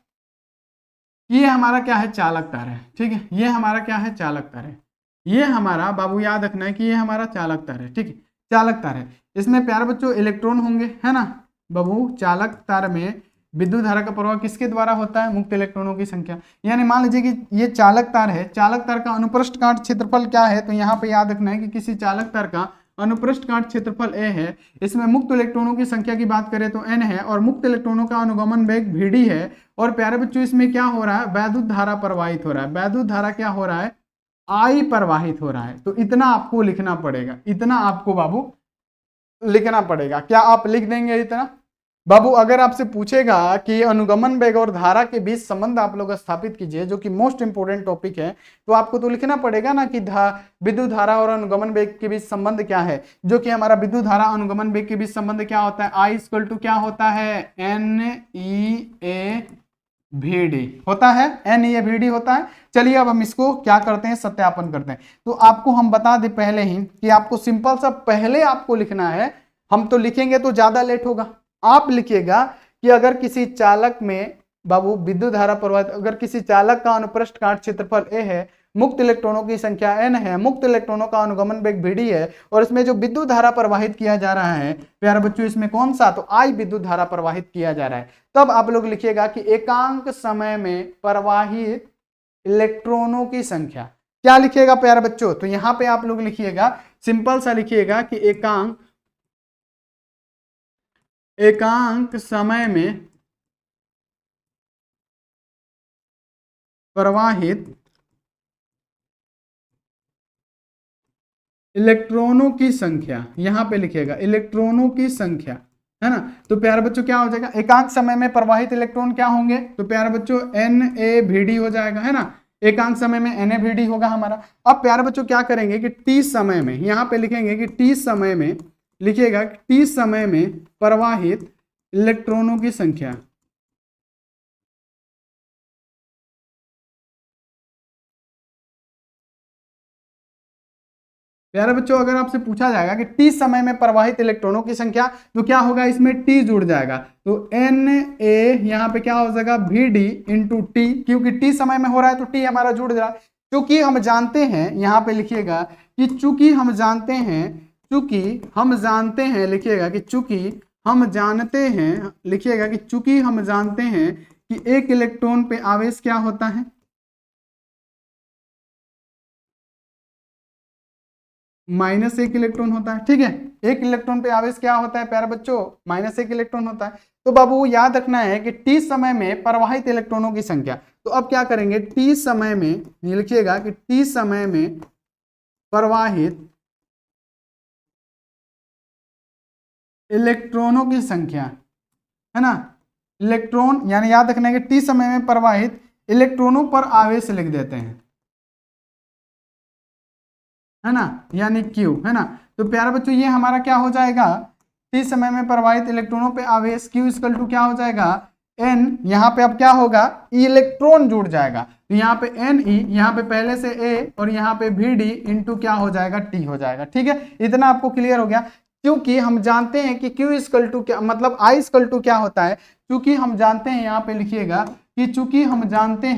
ये हमारा क्या है, चालक तार है। ठीक है, ये हमारा क्या है, चालक तार है। ये हमारा बाबू याद रखना है कि ये हमारा चालक तार है। ठीक है, चालक तार है, इसमें प्यारे बच्चों इलेक्ट्रॉन होंगे, है ना बाबू। चालक तार में विद्युत धारा का प्रवाह किसके द्वारा होता है, मुक्त इलेक्ट्रॉनों की संख्या। यानी मान लीजिए कि ये चालक तार है, चालक तार का अनुप्रस्थ काट क्षेत्रफल क्या है, तो यहाँ पे याद रखना है कि किसी चालक तार का अनुप्रस्थ काट क्षेत्रफल A है। इसमें मुक्त इलेक्ट्रॉनों की संख्या की बात करें तो N है, और मुक्त इलेक्ट्रॉनों का अनुगमन वेग VD है। और प्यारे बच्चों इसमें क्या हो रहा है, वैद्युत धारा प्रवाहित हो रहा है। वैद्युत धारा क्या हो रहा है, I प्रवाहित हो रहा है। तो इतना आपको लिखना पड़ेगा, इतना आपको बाबू लिखना पड़ेगा। क्या आप लिख देंगे इतना बाबू? अगर आपसे पूछेगा कि अनुगमन वेग और धारा के बीच संबंध आप लोग स्थापित कीजिए, जो कि मोस्ट इंपोर्टेंट टॉपिक है, तो आपको तो लिखना पड़ेगा ना कि विद्युत धारा और अनुगमन वेग के बीच संबंध क्या है। जो कि हमारा विद्युत धारा अनुगमन वेग के बीच संबंध क्या होता है, I इक्वल टू क्या होता है, NEA VD होता है, NEA VD होता है। चलिए अब हम इसको क्या करते हैं, सत्यापन करते हैं। तो आपको हम बता दें पहले ही कि आपको सिंपल सा पहले आपको लिखना है। हम तो लिखेंगे तो ज्यादा लेट होगा। आप लिखिएगा कि अगर किसी चालक में बाबू विद्युत धारा प्रवाहित, अगर किसी चालक का अनुप्रस्थ काट क्षेत्रफल A है, मुक्त इलेक्ट्रॉनों की संख्या N है, मुक्त इलेक्ट्रॉनों का अनुगमन वेग VD है, और इसमें जो विद्युत धारा प्रवाहित किया जा रहा है प्यारे बच्चों, इसमें कौन सा, तो I विद्युत धारा प्रवाहित किया जा रहा है। तब आप लोग लिखिएगा कि एकांक समय में प्रवाहित इलेक्ट्रॉनों की संख्या। क्या लिखिएगा प्यारे बच्चों, तो यहाँ पे आप लोग लिखिएगा, सिंपल सा लिखिएगा कि एकांक एकांक समय में प्रवाहित इलेक्ट्रॉनों की संख्या, यहां पे लिखिएगा इलेक्ट्रॉनों की संख्या, है ना। तो प्यारे बच्चों क्या हो जाएगा, एकांक समय में प्रवाहित इलेक्ट्रॉन क्या होंगे, तो प्यारे बच्चों NaVd हो जाएगा, है ना। एकांक समय में NaVd होगा हमारा। अब प्यारे बच्चों क्या करेंगे कि T समय में, यहां पे लिखेंगे कि T समय में, लिखिएगा T समय में प्रवाहित इलेक्ट्रॉनों की संख्या, प्यारे बच्चों अगर आपसे पूछा जाएगा कि टी समय में प्रवाहित इलेक्ट्रॉनों की संख्या, तो क्या होगा, इसमें टी जुड़ जाएगा, तो Na यहाँ पे क्या हो जाएगा Vd इंटू टी, क्योंकि टी समय में हो रहा है तो टी हमारा जुड़ रहा है। चूंकि हम जानते हैं, यहाँ पे लिखिएगा कि चूंकि हम जानते हैं, चूंकि हम जानते हैं, लिखिएगा कि चूंकि हम जानते हैं, लिखिएगा कि चूंकि हम जानते हैं कि एक इलेक्ट्रॉन पे आवेश क्या होता है, -1 इलेक्ट्रॉन होता है, ठीक है। एक इलेक्ट्रॉन पे आवेश क्या होता है प्यारे बच्चों, -1 इलेक्ट्रॉन होता है। तो बाबू याद रखना है कि टी समय में प्रवाहित इलेक्ट्रॉनों की संख्या, तो अब क्या करेंगे, टी समय में, लिखिएगा कि टी समय में प्रवाहित इलेक्ट्रॉनों की संख्या, है ना। इलेक्ट्रॉन यानी याद रखना है कि टी समय में प्रवाहित इलेक्ट्रॉनों पर आवेश लिख देते हैं, है ना, यानी Q, है ना। तो प्यारे बच्चों ये हमारा क्या हो जाएगा, टी समय में प्रवाहित इलेक्ट्रॉनों पे आवेश Q इक्वल टू क्या हो जाएगा, N, यहाँ पे अब क्या होगा, इलेक्ट्रॉन जुड़ जाएगा, तो यहाँ पे Ne, यहाँ पे पहले से A और यहाँ पे Vd इंटू क्या हो जाएगा, T हो जाएगा, ठीक है। इतना आपको क्लियर हो गया। क्योंकि हम जानते हैं कि Q इक्वल टू क्या मतलब I इक्वल टू क्या होता है, क्योंकि हम जानते हैं, यहाँ पे लिखिएगा कि चूंकि हम जानते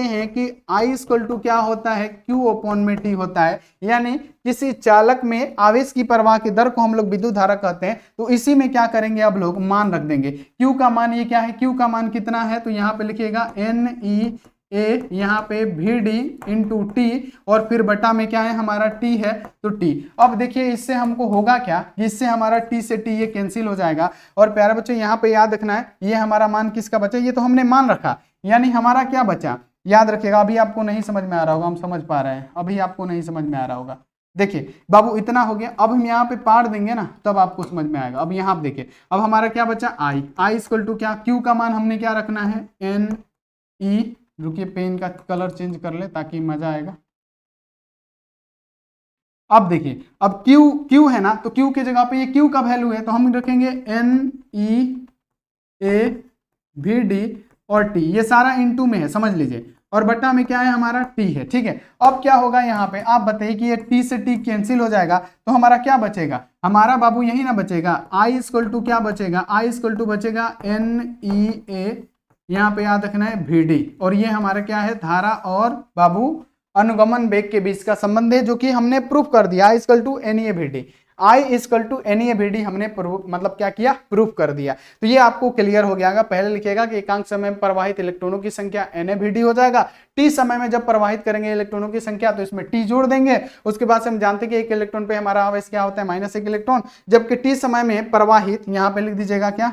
हैं कि I इक्वल टू क्या होता है, Q अपॉन में T होता है, यानी किसी चालक में आवेश की प्रवाह की दर को हम लोग विद्युत धारा कहते हैं। तो इसी में क्या करेंगे, अब लोग मान रख देंगे। Q का मान ये क्या है, Q का मान कितना है, तो यहाँ पे लिखिएगा NeA, यहाँ पे Vd इंटू टी, और फिर बटा में क्या है हमारा T है, तो T। अब देखिए इससे हमको होगा क्या, इससे हमारा T से T ये कैंसिल हो जाएगा। और प्यारे बच्चों यहाँ पे याद रखना है, ये हमारा मान किसका बचा, ये तो हमने मान रखा, यानी हमारा क्या बचा, याद रखिएगा। अभी आपको नहीं समझ में आ रहा होगा, हम समझ पा रहे हैं, अभी आपको नहीं समझ में आ रहा होगा। देखिए बाबू इतना हो गया, अब हम यहाँ पे पार देंगे ना तब आपको समझ में आएगा। अब यहाँ पे देखिए, अब हमारा क्या बचा, I इक्वल टू क्या, Q का मान हमने क्या रखना है, Ne, रुकिए पेन का कलर चेंज कर ले ताकि मजा आएगा। अब देखिए, अब Q है ना, तो Q की जगह पे ये Q का वैल्यू है, तो हम रखेंगे NeAVd और T, ये सारा इनटू में है, समझ लीजिए, और बट्टा में क्या है हमारा T है, ठीक है। अब क्या होगा यहाँ पे, आप बताइए कि ये T से T कैंसिल हो जाएगा, तो हमारा क्या बचेगा, हमारा बाबू यही ना बचेगा, I इक्वल टू क्या बचेगा, I इक्वल टू बचेगा NeA, यहाँ पे याद रखना है Vd, और ये हमारा क्या है, धारा और बाबू अनुगमन वेग के बीच का संबंध है, जो कि हमने प्रूफ कर दिया। I equal to NeAVd, I equal to NeAVd हमने प्रूफ मतलब क्या किया, प्रूफ कर दिया। तो ये आपको क्लियर हो गया। पहले लिखिएगा कि एकांक समय में प्रवाहित इलेक्ट्रॉनों की संख्या NaVd हो जाएगा। टी समय में जब प्रवाहित करेंगे इलेक्ट्रॉनों की संख्या तो इसमें टी जोड़ देंगे। उसके बाद से हम जानते हैं कि एक इलेक्ट्रॉन पे हमारा आवेश क्या होता है, -1 इलेक्ट्रॉन, जबकि टी समय में प्रवाहित, यहाँ पे लिख दीजिएगा क्या,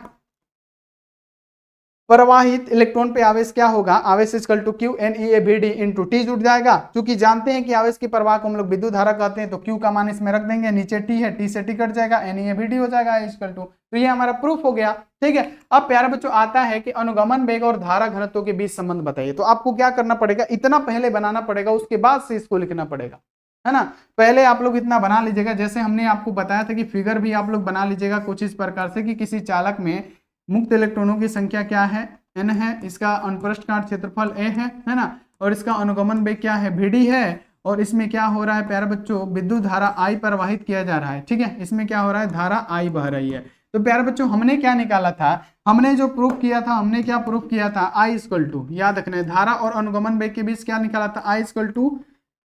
प्रवाहित इलेक्ट्रॉन पे आवेश क्या होगा, आवेश equal to Q NeAVd into T जुड़ जाएगा। क्योंकि जानते हैं कि आवेश की प्रवाह को हम लोग विद्युत धारा कहते हैं, तो Q का मान इसमें रख देंगे, नीचे T है, T से T कट जाएगा, NeAVd हो जाएगा इक्वल टू, तो ये हमारा प्रूफ हो गया, ठीक है। अब प्यारे बच्चों आता है कि अनुगमन वेग और धारा घनत्व के बीच संबंध बताइए। तो आपको क्या करना पड़ेगा, इतना पहले बनाना पड़ेगा, उसके बाद से इसको लिखना पड़ेगा, है ना। पहले आप लोग इतना बना लीजिएगा, जैसे हमने आपको बताया था कि फिगर भी आप लोग बना लीजिएगा कुछ इस प्रकार से कि किसी चालक में मुक्त इलेक्ट्रॉनों की संख्या क्या है, N है, इसका अनुप्रस्थ काट क्षेत्रफल A है ना, और इसका अनुगमन वेग क्या है, Vd है, और इसमें क्या हो रहा है प्यारे बच्चों, विद्युत धारा I प्रवाहित किया जा रहा है, ठीक है। इसमें क्या हो रहा है, धारा I बह रही है। तो प्यारे बच्चों हमने क्या निकाला था, हमने जो प्रूफ किया था, हमने क्या प्रूफ किया था, I इक्वल टू, याद रखना है, धारा और अनुगमन वेग के बीच क्या निकाला था, I इक्वल टू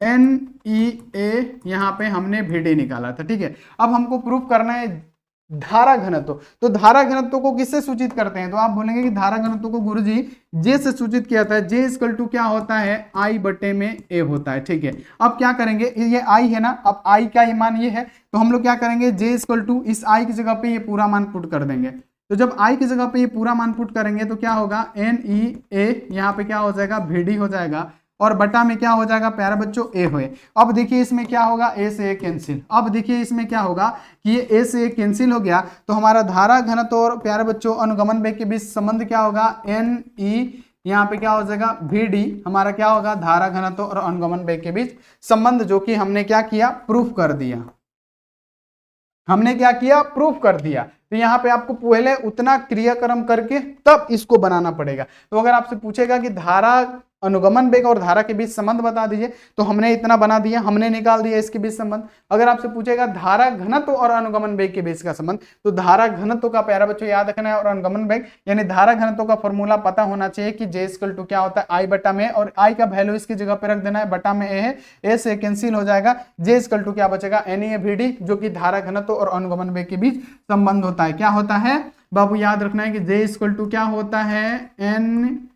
NeA, यहाँ पे हमने Vd निकाला था, ठीक है। अब हमको प्रूफ करना है धारा घनत्व। तो धारा घनत्व को किससे सूचित करते हैं? तो आप बोलेंगे कि धारा घनत्व को गुरुजी जे से सूचित किया जाता है। जे इक्वल टू क्या होता है? आई बटे में ए होता है। ठीक है, अब क्या करेंगे, ये आई है ना, अब आई का मान ये है, तो हम लोग क्या करेंगे, जे इक्वल टू इस आई की जगह पे ये पूरा मान पुट कर देंगे। तो जब आई की जगह पे ये पूरा मान पुट करेंगे तो क्या होगा, एन ई ए, यहाँ पे क्या हो जाएगा, वी डी हो जाएगा, और बटा में क्या हो जाएगा प्यारे बच्चों, ए होए। अब देखिए इसमें क्या होगा, ए से ए कैंसिल। अब देखिए इसमें क्या होगा कि ये ए से ए कैंसिल हो गया, तो हमारा धारा घनत्व और प्यारे बच्चों अनुगमन वेग के बीच संबंध क्या होगा, एन ई, यहाँ पे क्या हो जाएगा वी डी, हमारा क्या होगा, धारा घनत्व और अनुगमन वेग के बीच संबंध, जो कि हमने क्या किया, प्रूफ कर दिया। हमने क्या किया, प्रूफ कर दिया। तो यहाँ पे आपको पहले उतना क्रियाक्रम करके तब इसको बनाना पड़ेगा। तो अगर आपसे पूछेगा कि धारा अनुगमन वेग और धारा के बीच संबंध बता दीजिए, तो हमने इतना बना दिया, हमने निकाल दिया इसके बीच संबंध। अगर आपसे पूछेगा धारा घनत्व और अनुगमन वेग के बीच का संबंध, तो धारा घनत्व का प्यारा बच्चों याद रखना है, और अनुगमन वेग यानी धारा घनत्व का फॉर्मूला पता होना चाहिए कि जे इक्वल टू क्या होता है, आई बटा में, और आई का वैल्यू इसकी जगह पे रख देना है, बटा में ए है, ए से कैंसिल हो जाएगा, जे इक्वल टू क्या बचेगा, एन ई वी डी, जो कि धारा घनत्व और अनुगमन वेग के बीच संबंध होता है। क्या होता है बाबू, याद रखना है कि जे इक्वल टू क्या होता है, एन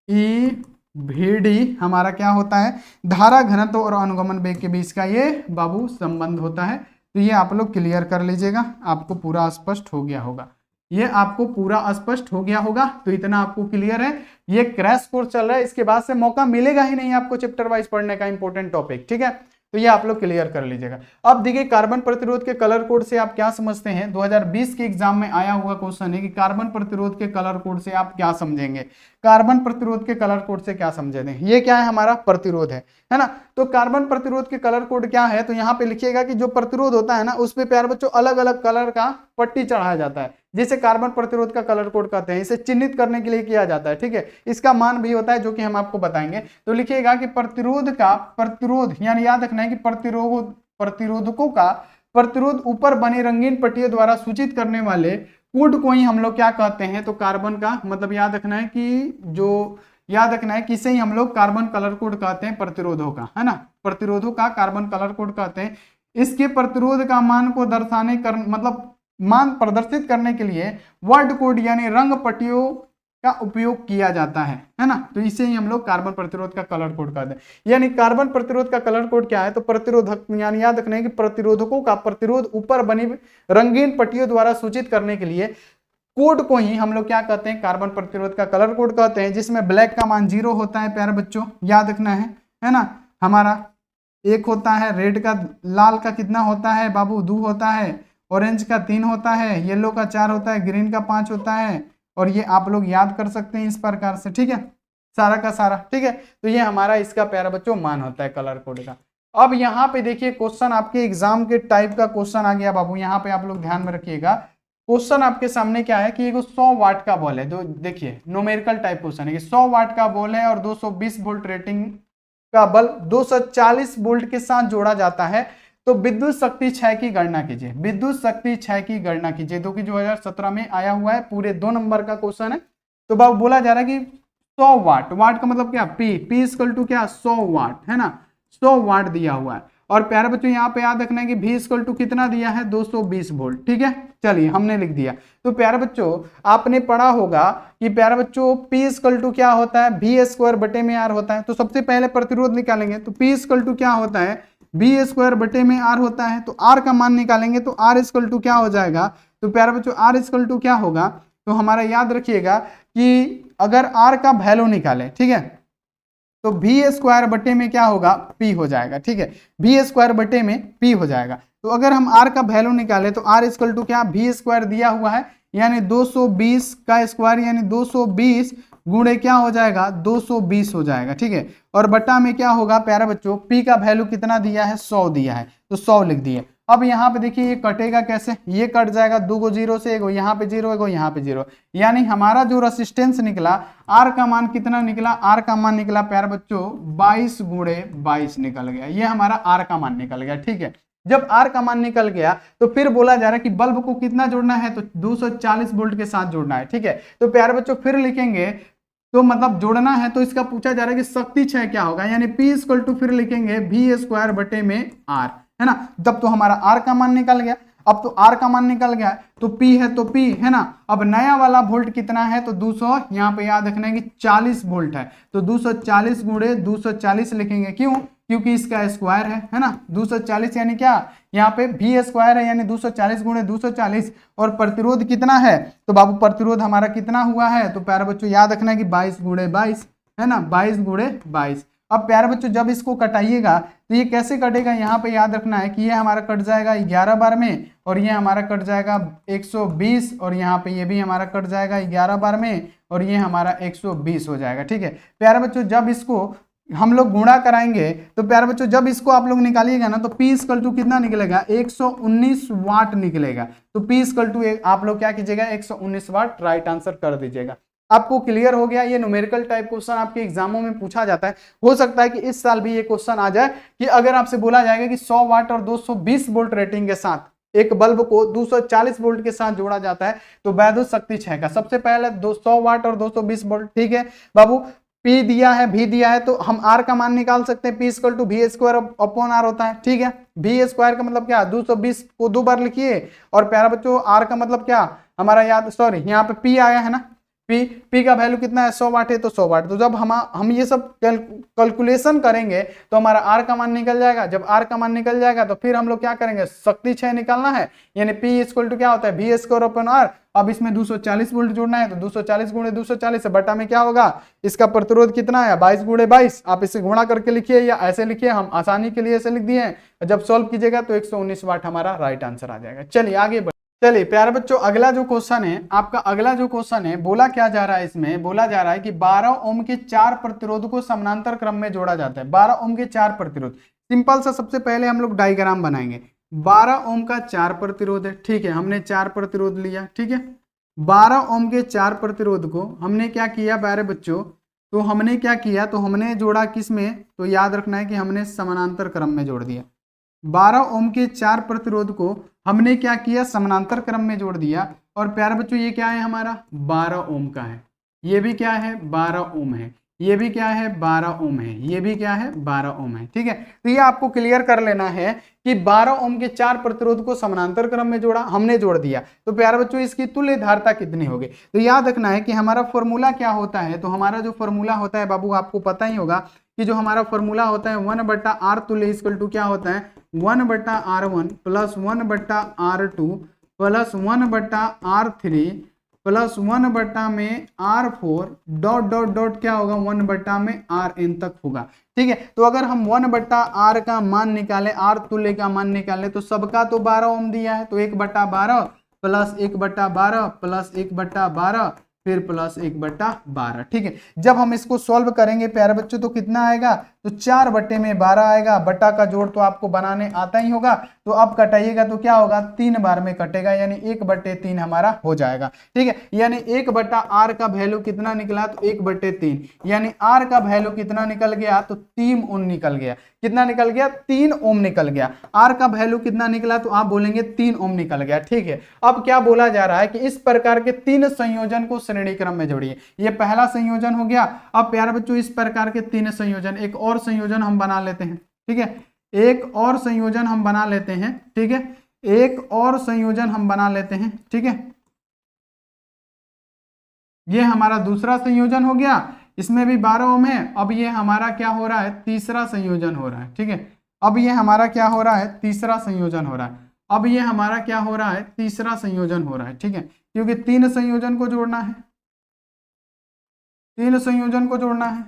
ई वी डी हमारा क्या होता है, धारा घनत्व और अनुगमन वेग के बीच का ये बाबू संबंध होता है। तो ये आप लोग क्लियर कर लीजिएगा, आपको पूरा स्पष्ट हो गया होगा, ये आपको पूरा स्पष्ट हो गया होगा। तो इतना आपको क्लियर है, ये क्रैश कोर्स चल रहा है, इसके बाद से मौका मिलेगा ही नहीं आपको चैप्टर वाइज पढ़ने का, इंपॉर्टेंट टॉपिक। ठीक है, तो ये आप लोग क्लियर कर लीजिएगा। अब देखिए कार्बन प्रतिरोध के कलर कोड से आप क्या समझते हैं, 2020 के एग्जाम में आया हुआ क्वेश्चन है कि कार्बन प्रतिरोध के कलर कोड से आप क्या समझेंगे, कार्बन प्रतिरोध के कलर कोड से क्या समझेंगे। ये क्या है, हमारा प्रतिरोध है ना। तो कार्बन प्रतिरोध के कलर कोड क्या है, तो यहाँ पे लिखिएगा कि जो प्रतिरोध होता है ना, उस पे प्यारे बच्चों अलग अलग कलर का पट्टी चढ़ाया जाता है, जिसे कार्बन प्रतिरोध का कलर कोड कहते हैं। इसे चिन्हित करने के लिए किया जाता है। ठीक है, इसका मान भी होता है जो कि हम आपको बताएंगे। तो लिखिएगा कि प्रतिरोध का, प्रतिरोध यानी याद रखना है कि प्रतिरोधकों का प्रतिरोध ऊपर बनी रंगीन पट्टियों द्वारा सूचित करने वाले कोड को ही हम लोग क्या कहते हैं, तो कार्बन का मतलब याद रखना है कि जो याद रखना है कि इसे ही हम लोग कार्बन कलर कोड कहते हैं, प्रतिरोधों का, है ना, प्रतिरोधों का कार्बन कलर कोड कहते हैं। इसके प्रतिरोध का मान को दर्शाने कर मतलब मान प्रदर्शित करने के लिए वर्ड कोड यानी रंग पट्टियों का उपयोग किया जाता है ना। तो इसे ही हम लोग कार्बन प्रतिरोध का कलर कोड कहते हैं। यानी कार्बन प्रतिरोध का कलर कोड क्या है, तो प्रतिरोधक यानी याद रखना है कि प्रतिरोधकों का प्रतिरोध ऊपर बनी रंगीन पट्टियों द्वारा सूचित करने के लिए कोड को ही हम लोग क्या कहते हैं, कार्बन प्रतिरोध का कलर कोड कहते हैं, जिसमें ब्लैक का मान 0 होता है प्यारे बच्चों, याद रखना है ना, हमारा 1 होता है, रेड का लाल का कितना होता है बाबू 2 होता है, ऑरेंज का 3 होता है, येलो का 4 होता है, ग्रीन का 5 होता है, और ये आप लोग याद कर सकते हैं इस प्रकार से। ठीक है, सारा का सारा। ठीक है, तो ये हमारा इसका प्यारा बच्चों मान होता है कलर कोड का। अब यहाँ पे देखिए क्वेश्चन आपके एग्जाम के टाइप का क्वेश्चन आ गया बाबू, यहाँ पे आप लोग ध्यान में रखिएगा। क्वेश्चन आपके सामने क्या है कि एक 100 वाट का बॉल है, तो देखिए न्यूमेरिकल टाइप क्वेश्चन है कि 100 वाट का बॉल है और 220 वोल्ट रेटिंग का बल्ब 240 वोल्ट के साथ जोड़ा जाता है, तो विद्युत शक्ति क्षय की गणना कीजिए। विद्युत शक्ति क्षय की गणना कीजिए, जो कि 2017 में आया हुआ है, पूरे 2 नंबर का क्वेश्चन है। तो बाबू बोला जा रहा है कि 100 वाट, वाट का मतलब क्या, पी इक्वल टू क्या 100 वाट, है ना, 100 वाट दिया हुआ है। और प्यारे बच्चों यहाँ पे याद रखना है कि V इक्वल टू कितना दिया है, 220 वोल्ट। ठीक है, चलिए हमने लिख दिया। तो प्यारे बच्चों आपने पढ़ा होगा कि प्यारे बच्चों P इक्वल टू क्या होता है, V स्क्वायर बटे में R होता है। तो सबसे पहले प्रतिरोध निकालेंगे, तो P इक्वल टू क्या होता है, V स्क्वायर बटे में R होता है। तो R का मान निकालेंगे, तो R इक्वल टू क्या हो जाएगा, तो प्यारे बच्चों R इक्वल टू क्या होगा, तो हमारा याद रखिएगा कि अगर R का वैल्यू निकाले, ठीक है, तो V स्क्वायर बटे में क्या होगा, P हो जाएगा। ठीक है, V स्क्वायर बटे में P हो जाएगा। तो अगर हम R का वैल्यू निकाले तो R इक्वल टू क्या, V स्क्वायर दिया हुआ है यानी 220 का स्क्वायर यानी 220 गुणे क्या हो जाएगा, 220 हो जाएगा। ठीक है, और बटा में क्या होगा प्यारे बच्चों, P का वैल्यू कितना दिया है, 100 दिया है, तो 100 लिख दिए। अब यहाँ पे देखिए ये कटेगा कैसे, ये कट जाएगा 2 जीरो से, एगो यहाँ पे 0 एगो यहाँ पे 0, यानी हमारा जो रेसिस्टेंस निकला R का मान कितना निकला, R का मान निकला प्यारे बच्चों 22 गुणे 22 निकल गया, ये हमारा R का मान निकल गया। ठीक है, जब R का मान निकल गया तो फिर बोला जा रहा है कि बल्ब को कितना जोड़ना है, तो 240 वोल्ट के साथ जोड़ना है। ठीक है, तो प्यारे बच्चों फिर लिखेंगे, तो मतलब जोड़ना है, तो इसका पूछा जा रहा है कि शक्ति क्षय क्या होगा, यानी P इक्वल टू फिर लिखेंगे V स्क्वायर बटे में R, है ना। जब तो हमारा R का मान निकल गया, अब तो आर का मान निकल गया है, तो पी है तो पी है ना। अब नया वाला वोल्ट कितना है, तो 200, यहाँ पे याद रखना है कि 40 वोल्ट है, तो 240 गुणे 240 लिखेंगे। क्यों? क्योंकि इसका स्क्वायर है ना। 240 यानी क्या, यहाँ पे भी स्क्वायर है, यानी 240 गुणे 240। और प्रतिरोध कितना है, तो बाबू प्रतिरोध हमारा कितना हुआ है, तो प्यारे बच्चों याद रखना है कि 22 गुणे 22 है ना, 22 गुणे 22। अब प्यारे बच्चों जब इसको कटाइएगा तो ये कैसे कटेगा, यहाँ पे याद रखना है कि ये हमारा कट जाएगा 11 बार में, और ये हमारा कट जाएगा 120, और यहाँ पे ये भी हमारा कट जाएगा 11 बार में, और ये हमारा 120 हो जाएगा। ठीक है प्यारे बच्चों, जब इसको हम लोग गुणा कराएंगे तो प्यारे बच्चों जब इसको आप लोग निकालिएगा ना, तो P इक्वल टू कितना निकलेगा, 119 वाट निकलेगा। तो P इक्वल टू आप लोग क्या कीजिएगा, 119 वाट राइट आंसर कर दीजिएगा। आपको क्लियर हो गया। ये न्यूमेरिकल टाइप क्वेश्चन आपके एग्जामों में पूछा जाता है। हो सकता है कि इस साल भी ये क्वेश्चन आ जाए कि अगर आपसे बोला जाएगा कि 100 वाट और 220 वोल्ट रेटिंग के साथ एक बल्ब को 240 वोल्ट के साथ जोड़ा जाता है तो वैद्युत शक्ति क्षय का सबसे पहले 200 वाट और 220 वोल्ट। ठीक है बाबू, P दिया है, V दिया है, तो हम R का मान निकाल सकते हैं। P equal to V square upon R होता है। ठीक है, V स्क्वायर का मतलब क्या, 220 को 2 बार लिखिए, और प्यारा बच्चों R का मतलब क्या हमारा याद, सॉरी यहाँ पे P आया है ना, P का वैल्यू कितना है, 100 वाट है, तो 100 वाट। तो जब हम ये सब कैलकुलेशन करेंगे तो हमारा R का मान निकल जाएगा। जब R का मान निकल जाएगा तो फिर हम लोग क्या करेंगे, शक्ति क्षय निकालना है, यानी P इक्वल टू क्या होता है, V स्क्वायर अपॉन R। अब इसमें 240 वोल्ट जोड़ना है, तो 240 गुणे 240 बटा में क्या होगा, इसका प्रतिरोध कितना है, 22 गुणे 22। आप इसे गुणा करके लिखिए या ऐसे लिखिए, हम आसानी के लिए ऐसे लिख दिए हैं। जब सॉल्व कीजिएगा तो 119 वाट हमारा राइट आंसर आ जाएगा। चलिए आगे चलिए प्यारे बच्चों, अगला जो क्वेश्चन है आपका, अगला जो क्वेश्चन है बोला क्या जा रहा है, इसमें बोला जा रहा है कि 12 ओम के 4 प्रतिरोध को समानांतर क्रम में जोड़ा जाता है। 12 ओम के 4 प्रतिरोध, सिंपल सा सबसे पहले हम लोग डायग्राम बनाएंगे। 12 ओम का 4 प्रतिरोध है, ठीक है, हमने 4 प्रतिरोध लिया। ठीक है, 12 ओम के 4 प्रतिरोध को हमने क्या किया प्यारे बच्चों, तो हमने क्या किया, तो हमने जोड़ा किस में, तो याद रखना है कि हमने समानांतर क्रम में जोड़ दिया। 12 ओम के 4 प्रतिरोध को हमने क्या किया, समानांतर क्रम में जोड़ दिया। और प्यारे बच्चों ये क्या है हमारा, 12 ओम का है, ये भी क्या है 12 ओम है, ये भी क्या है 12 ओम है, ये भी क्या है 12 ओम है। ठीक है, तो ये आपको क्लियर कर लेना है कि 12 ओम के 4 प्रतिरोध को समानांतर क्रम में जोड़ा, हमने जोड़ दिया। तो प्यारे बच्चों इसकी तुल्य धारिता कितनी होगी, तो याद रखना है कि हमारा फॉर्मूला क्या होता है, तो हमारा जो फॉर्मूला होता है बाबू आपको पता ही होगा कि जो हमारा फॉर्मूला होता है 1/r तुल्य इक्वल टू क्या होता है, 1/r1 plus 1/r2 plus 1/r3 plus 1 में R4 डॉट डॉट डॉट क्या होगा, 1 में Rn तक होगा। ठीक है, तो अगर हम 1/r का मान निकाले, R तुल्य का मान निकाले, तो सबका तो 12 ओम दिया है, तो 1/12 प्लस 1/12 प्लस 1/12 फिर प्लस 1/12। ठीक है, जब हम इसको सॉल्व करेंगे प्यारे बच्चों तो कितना आएगा, तो 4/12 आएगा। बटा का जोड़ तो आपको बनाने आता ही होगा, तो अब कटाइएगा तो क्या होगा, 3 बार में कटेगा, यानी 1/3 हमारा हो जाएगा। ठीक है, यानी 1/r का वैल्यू कितना निकला, तो 1/3, यानी r का वैल्यू कितना निकल गया, तो 3 ओम निकल गया। कितना निकल गया, 3 ओम निकल गया। r का वैल्यू कितना निकला, तो आप बोलेंगे 3 ओम निकल गया। ठीक है, अब क्या बोला जा रहा है कि इस प्रकार के 3 संयोजन को श्रेणी क्रम में जोड़िए। ये पहला संयोजन हो गया। अब प्यारे बच्चों इस प्रकार के 3 संयोजन, एक और संयोजन हम बना लेते हैं। ठीक है, एक और संयोजन हम बना लेते हैं। ठीक है, एक और संयोजन हम बना लेते हैं। ठीक है, ये हमारा दूसरा संयोजन हो गया, इसमें भी 12 ओम है। अब ये हमारा क्या हो रहा है, तीसरा संयोजन हो रहा है। ठीक है, अब ये हमारा क्या हो रहा है, तीसरा संयोजन हो रहा है। अब ये हमारा क्या हो रहा है, तीसरा संयोजन हो रहा है। ठीक है, क्योंकि 3 संयोजन को जोड़ना है, 3 संयोजन को जोड़ना है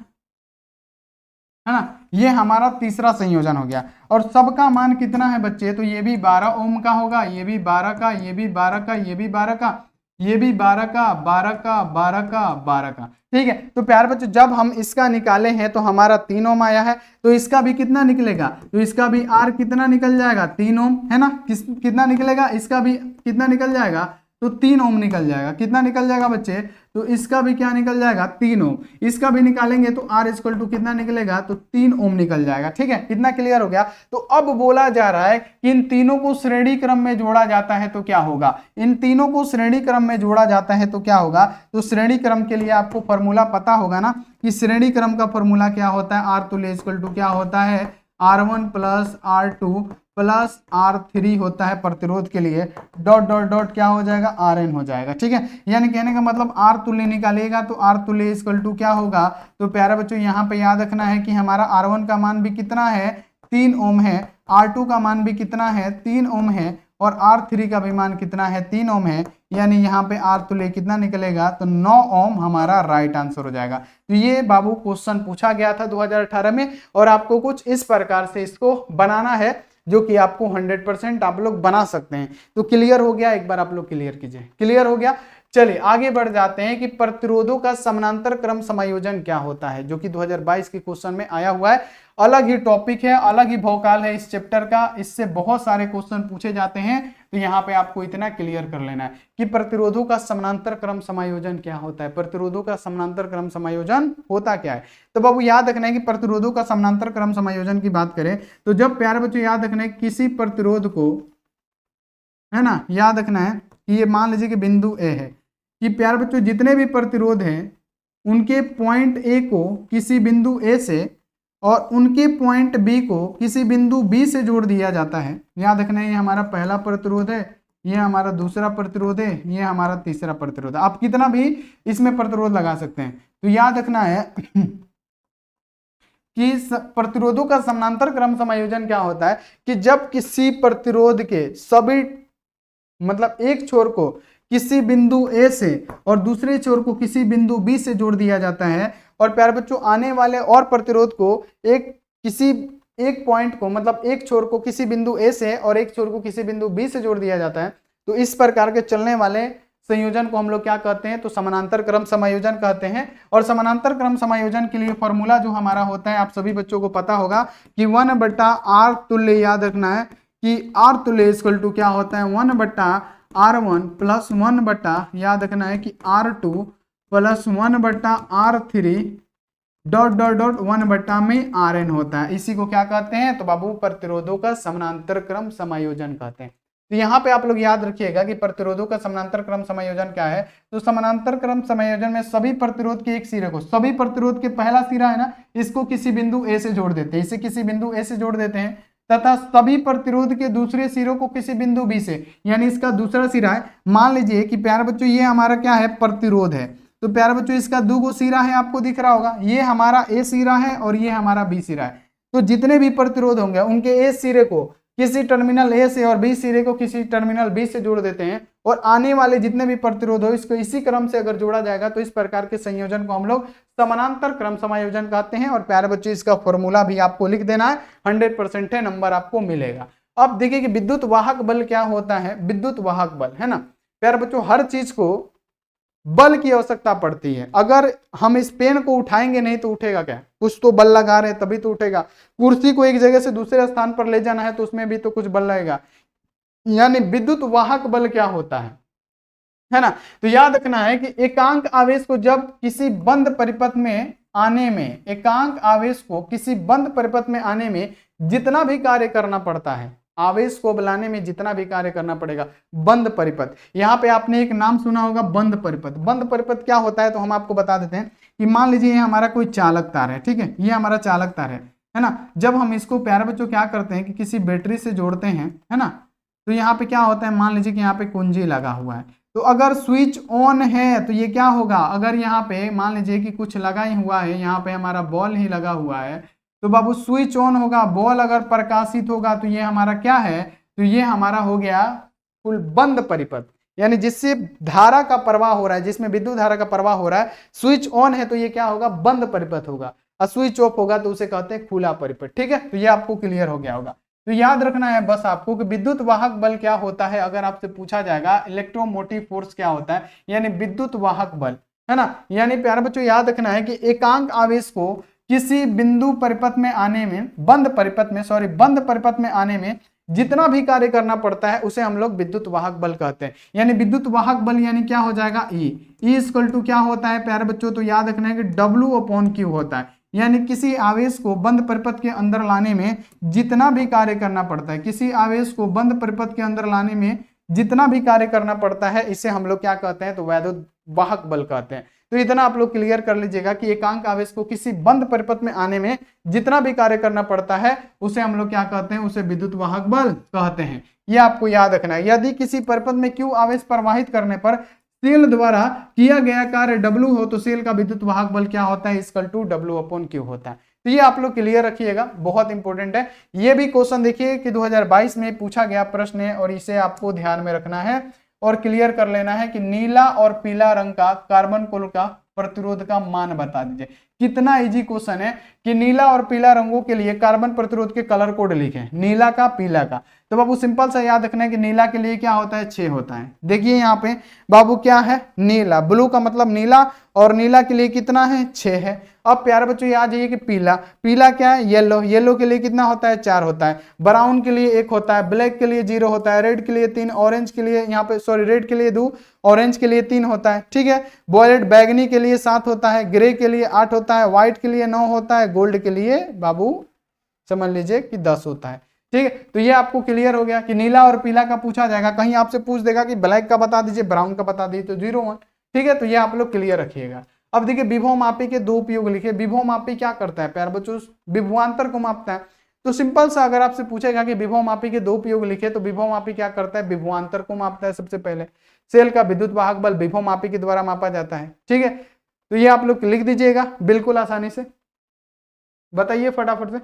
ना। ये हमारा तीसरा संयोजन हो गया। और सबका मान कितना है बच्चे, तो ये भी 12 ओम का होगा, ये भी 12 का, ये भी 12 का, ये भी 12 का, ये भी 12 का, 12 का, 12 का, 12 का। ठीक है, तो प्यारे बच्चों जब हम इसका निकाले हैं तो हमारा 3 ओम आया है, तो इसका भी कितना निकलेगा, तो इसका भी R कितना निकल जाएगा, 3 ओम है ना। कितना निकलेगा, इसका भी कितना निकल जाएगा, तो 3 ओम निकल जाएगा। कितना निकल जाएगा बच्चे, तो इसका भी क्या निकल जाएगा, 3 ओम। इसका भी निकालेंगे तो R इक्वल टू कितना निकलेगा, तो 3 ओम निकल जाएगा। ठीक है, कितना क्लियर हो गया। तो अब बोला जा रहा है कि इन तीनों को श्रेणी क्रम में जोड़ा जाता है तो क्या होगा, इन तीनों को श्रेणी क्रम में जोड़ा जाता है तो क्या होगा। तो श्रेणी क्रम के लिए आपको फॉर्मूला पता होगा ना, कि श्रेणी क्रम का फॉर्मूला क्या होता है, R तुल्य इक्वल टू क्या होता है, R1 plus R2 plus R3 होता है प्रतिरोध के लिए, डॉट डॉट डॉट क्या हो जाएगा, Rn हो जाएगा। ठीक है, यानी कहने का मतलब R तुल्य निकालिएगा तो R तुल्य इक्वल टू क्या होगा, तो प्यारे बच्चों यहाँ पे याद रखना है कि हमारा R1 का मान भी कितना है, 3 ओम है, R2 का मान भी कितना है, 3 ओम है, और R3 का भी मान कितना है, 3 ओम है। यानी यहाँ पे R तुल्य कितना निकलेगा, तो 9 ओम हमारा राइट आंसर हो जाएगा। तो ये बाबू क्वेश्चन पूछा गया था 2018 में, और आपको कुछ इस प्रकार से इसको बनाना है जो कि आपको 100% आप लोग बना सकते हैं। तो क्लियर हो गया, एक बार आप लोग क्लियर कीजिए, क्लियर हो गया। चलिए आगे बढ़ जाते हैं कि प्रतिरोधों का समानांतर क्रम समायोजन क्या होता है, जो कि 2022 के क्वेश्चन में आया हुआ है। अलग ही टॉपिक है, अलग ही भौकाल है इस चैप्टर का, इससे बहुत सारे क्वेश्चन पूछे जाते हैं। तो यहाँ पे आपको इतना क्लियर कर लेना है कि प्रतिरोधों का समानांतर क्रम समायोजन क्या होता है। प्रतिरोधों का समानांतर क्रम समायोजन होता क्या है, तो बाबू याद रखना है कि प्रतिरोधों का समानांतर क्रम समायोजन की बात करें तो जब प्यारे बच्चों याद रखना है किसी प्रतिरोध को, है ना, याद रखना है कि ये मान लीजिए कि बिंदु ए है, कि प्यारे बच्चों जितने भी प्रतिरोध हैं उनके पॉइंट ए को किसी बिंदु ए से और उनके पॉइंट बी को किसी बिंदु बी से जोड़ दिया जाता है। याद रखना है ये हमारा पहला प्रतिरोध है, ये हमारा दूसरा प्रतिरोध है, ये हमारा तीसरा प्रतिरोध है। आप कितना भी इसमें प्रतिरोध लगा सकते हैं। तो याद रखना है कि प्रतिरोधों का समानांतर क्रम समायोजन क्या होता है कि जब किसी प्रतिरोध के सभी मतलब एक छोर को किसी बिंदु ए से और दूसरे छोर को किसी बिंदु बी से जोड़ दिया जाता है, और प्यारे बच्चों आने वाले और प्रतिरोध को एक पॉइंट को मतलब एक छोर को किसी बिंदु ए से और एक छोर को किसी बिंदु बी से जोड़ दिया जाता है। तो इस प्रकार के चलने वाले संयोजन को हम लोग क्या कहते हैं, तो समानांतर क्रम समायोजन कहते हैं। और समानांतर क्रम समायोजन के लिए फॉर्मूला जो हमारा होता है आप सभी बच्चों को पता होगा कि 1/r तुल्य, याद रखना है कि R तुल्य इक्वल टू क्या होता है, 1/R1 प्लस 1 याद रखना है कि R2 plus 1/R3 dot dot dot 1 में Rn होता है। इसी को क्या कहते हैं, तो बाबू प्रतिरोधों का समानांतर क्रम समायोजन कहते हैं। तो यहाँ पे आप लोग याद रखिएगा कि प्रतिरोधों का समानांतर क्रम समायोजन क्या है। तो समानांतर क्रम समायोजन में सभी प्रतिरोध के एक सिरे को, सभी प्रतिरोध के पहला सिरा है ना, इसको किसी बिंदु ए से जोड़ देते हैं, इसे किसी बिंदु ए से जोड़ देते हैं, तथा सभी प्रतिरोध के दूसरे सिरों को किसी बिंदु बी से, यानी इसका दूसरा सिरा है। मान लीजिए कि प्यारे बच्चों ये हमारा क्या है, प्रतिरोध है, तो प्यारे बच्चों इसका दो सिरा है, आपको दिख रहा होगा, ये हमारा ए सिरा है और ये हमारा बी सिरा है। तो जितने भी प्रतिरोध होंगे उनके ए सिरे को किसी टर्मिनल ए से और बी सिरे को किसी टर्मिनल बी से जोड़ देते हैं, और आने वाले जितने भी प्रतिरोध हो इसको इसी क्रम से अगर जोड़ा जाएगा तो इस प्रकार के संयोजन को हम लोग समानांतर क्रम समायोजन कहते हैं। और प्यारे बच्चों इसका फॉर्मूला भी आपको लिख देना है, 100% है, नंबर आपको मिलेगा। अब देखिए कि विद्युत वाहक बल क्या होता है। विद्युत वाहक बल, है ना प्यारे बच्चों, हर चीज को बल की आवश्यकता पड़ती है। अगर हम इस पेन को उठाएंगे नहीं तो उठेगा क्या, कुछ तो बल लगा रहे हैं तभी तो उठेगा। कुर्सी को एक जगह से दूसरे स्थान पर ले जाना है तो उसमें भी तो कुछ बल लगेगा। यानी विद्युत वाहक बल क्या होता है ना। तो याद रखना है कि एकांक आवेश को जब किसी बंद परिपथ में आने में, एकांक आवेश को किसी बंद परिपथ में आने में जितना भी कार्य करना पड़ता है, आवेश को बुलाने में जितना भी कार्य करना पड़ेगा, बंद परिपथ। यहाँ पे आपने एक नाम सुना होगा, बंद परिपथ। बंद परिपथ क्या होता है तो हम आपको बता देते हैं कि मान लीजिए ये हमारा कोई चालक तार है, ठीक है, ये हमारा चालक तार है ना। जब हम इसको प्यारे बच्चों क्या करते हैं कि किसी बैटरी से जोड़ते हैं, है ना, तो यहाँ पे क्या होता है, मान लीजिए कि यहाँ पे कुंजी लगा हुआ है, तो अगर स्विच ऑन है तो ये क्या होगा, अगर यहाँ पे मान लीजिए कि कुछ लगा ही हुआ है, यहाँ पे हमारा बॉल ही लगा हुआ है, तो बाबू स्विच ऑन होगा, बॉल अगर प्रकाशित होगा तो ये हमारा क्या है, तो ये हमारा हो गया फुल बंद परिपथ। यानी जिससे धारा का प्रवाह हो रहा है, जिसमें विद्युत धारा का प्रवाह हो रहा है, स्विच ऑन है तो ये क्या होगा, बंद परिपथ होगा, और स्विच ऑफ होगा तो उसे कहते हैं खुला परिपथ। ठीक है, तो ये आपको क्लियर हो गया होगा। तो याद रखना है बस आपको कि विद्युत वाहक बल क्या होता है। अगर आपसे पूछा जाएगा इलेक्ट्रोमोटिव फोर्स क्या होता है, यानी विद्युत वाहक बल, है ना। यानी प्यारे बच्चों याद रखना है कि एकांक आवेश को किसी बिंदु परिपथ में आने में, बंद परिपथ में आने में जितना भी कार्य करना पड़ता है उसे हम लोग विद्युत वाहक बल कहते हैं। यानी विद्युत वाहक बल यानी क्या हो जाएगा, ई इक्वल टू क्या होता है प्यारे बच्चों, तो याद रखना है कि W/Q होता है। यानी किसी आवेश को बंद परिपथ के अंदर लाने में जितना भी कार्य करना पड़ता है, किसी आवेश को बंद परिपथ के अंदर लाने में जितना भी कार्य करना पड़ता है, इसे हम लोग क्या कहते हैं, तो वाहक बल कहते हैं। तो इतना आप लोग क्लियर कर लीजिएगा कि एकांक आवेश को किसी बंद परिपथ में आने में जितना भी कार्य करना पड़ता है उसे हम लोग क्या कहते हैं, उसे विद्युत वाहक बल कहते हैं। ये आपको याद रखना है। यदि किसी परिपथ में Q आवेश प्रवाहित करने पर सेल द्वारा किया गया कार्य W हो तो सेल का विद्युत वाहक बल क्या होता है, इक्वल टू W/Q होता है। तो ये आप लोग क्लियर रखिएगा, बहुत इंपॉर्टेंट है। ये भी क्वेश्चन देखिए कि 2022 में पूछा गया प्रश्न है और इसे आपको ध्यान में रखना है और क्लियर कर लेना है कि नीला और पीला रंग का कार्बन कोल का प्रतिरोध का मान बता दीजिए। कितना इजी क्वेश्चन है कि नीला और पीला रंगों के लिए कार्बन प्रतिरोध के कलर कोड लिखें, नीला का पीला का। तो बाबू सिंपल सा याद रखना है कि नीला के लिए क्या होता है, 6 होता है। देखिए यहाँ पे बाबू क्या है, नीला, ब्लू का मतलब नीला, और नीला के लिए कितना है, 6 है। अब प्यारे बच्चों याद जाइए कि पीला, पीला क्या है, येलो, येलो के लिए कितना होता है, 4 होता है। ब्राउन के लिए 1 होता है, ब्लैक के लिए 0 होता है, रेड के लिए 3, ऑरेंज के लिए यहाँ पे सॉरी रेड के लिए 2, ऑरेंज के लिए 3 होता है। ठीक है, वॉयलेट बैगनी के लिए 7 होता है, ग्रे के लिए 8 होता है, व्हाइट के लिए 9 होता है, गोल्ड के लिए बाबू समझ लीजिए कि 10 होता है। ठीक है, तो ये आपको क्लियर हो गया कि नीला और पीला का पूछा जाएगा। कहीं आपसे पूछ देगा कि ब्लैक का बता दीजिए, ब्राउन का बता दीजिए, तो 0 1। ठीक है, तो ये आप लोग क्लियर रखिएगा। अब देखिए विभव मापी के 2 उपयोग लिखे। विभव मापी क्या करता है प्यार बच्चों, विभवांतर को मापता है। तो सिंपल सा अगर आपसे पूछेगा कि विभव मापी के 2 उपयोग लिखे, तो विभव मापी क्या करता है, विभवांतर को मापता है। सबसे पहले सेल का विद्युत वाहक बल विभव मापी के द्वारा मापा जाता है। ठीक है, तो ये आप लोग लिख दीजिएगा बिल्कुल आसानी से। बताइए फटाफट से,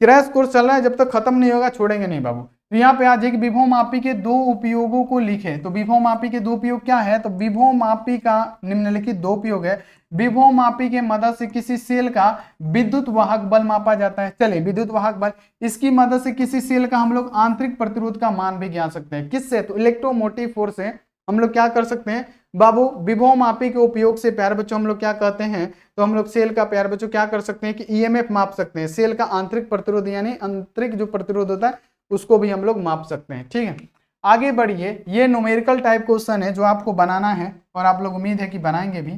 क्रैश कोर्स चल रहा है, जब तक खत्म नहीं होगा छोड़ेंगे नहीं बाबू। तो यहाँ पे आज एक विभव मापी के 2 उपयोगों को लिखे। तो विभव मापी के 2 उपयोग क्या है, तो विभव मापी का निम्नलिखित 2 उपयोग है। विभव मापी के मदद से किसी सेल का विद्युत वाहक बल मापा जाता है। चलिए विद्युत वाहक बल, इसकी मदद से किसी सेल का हम लोग आंतरिक प्रतिरोध का मान भी ज्ञान सकते हैं। किससे, तो इलेक्ट्रोमोटिव फोर्स से हम लोग क्या कर सकते हैं बाबू, विभव मापी के उपयोग से प्यारे बच्चों हम लोग क्या कहते हैं, तो हम लोग सेल का प्यारे बच्चों क्या कर सकते हैं कि ईएमएफ माप सकते हैं। सेल का आंतरिक प्रतिरोध यानी आंतरिक जो प्रतिरोध होता है उसको भी हम लोग माप सकते हैं। ठीक है, आगे बढ़िए। ये न्यूमेरिकल टाइप क्वेश्चन है जो आपको बनाना है और आप लोग उम्मीद है कि बनाएंगे भी।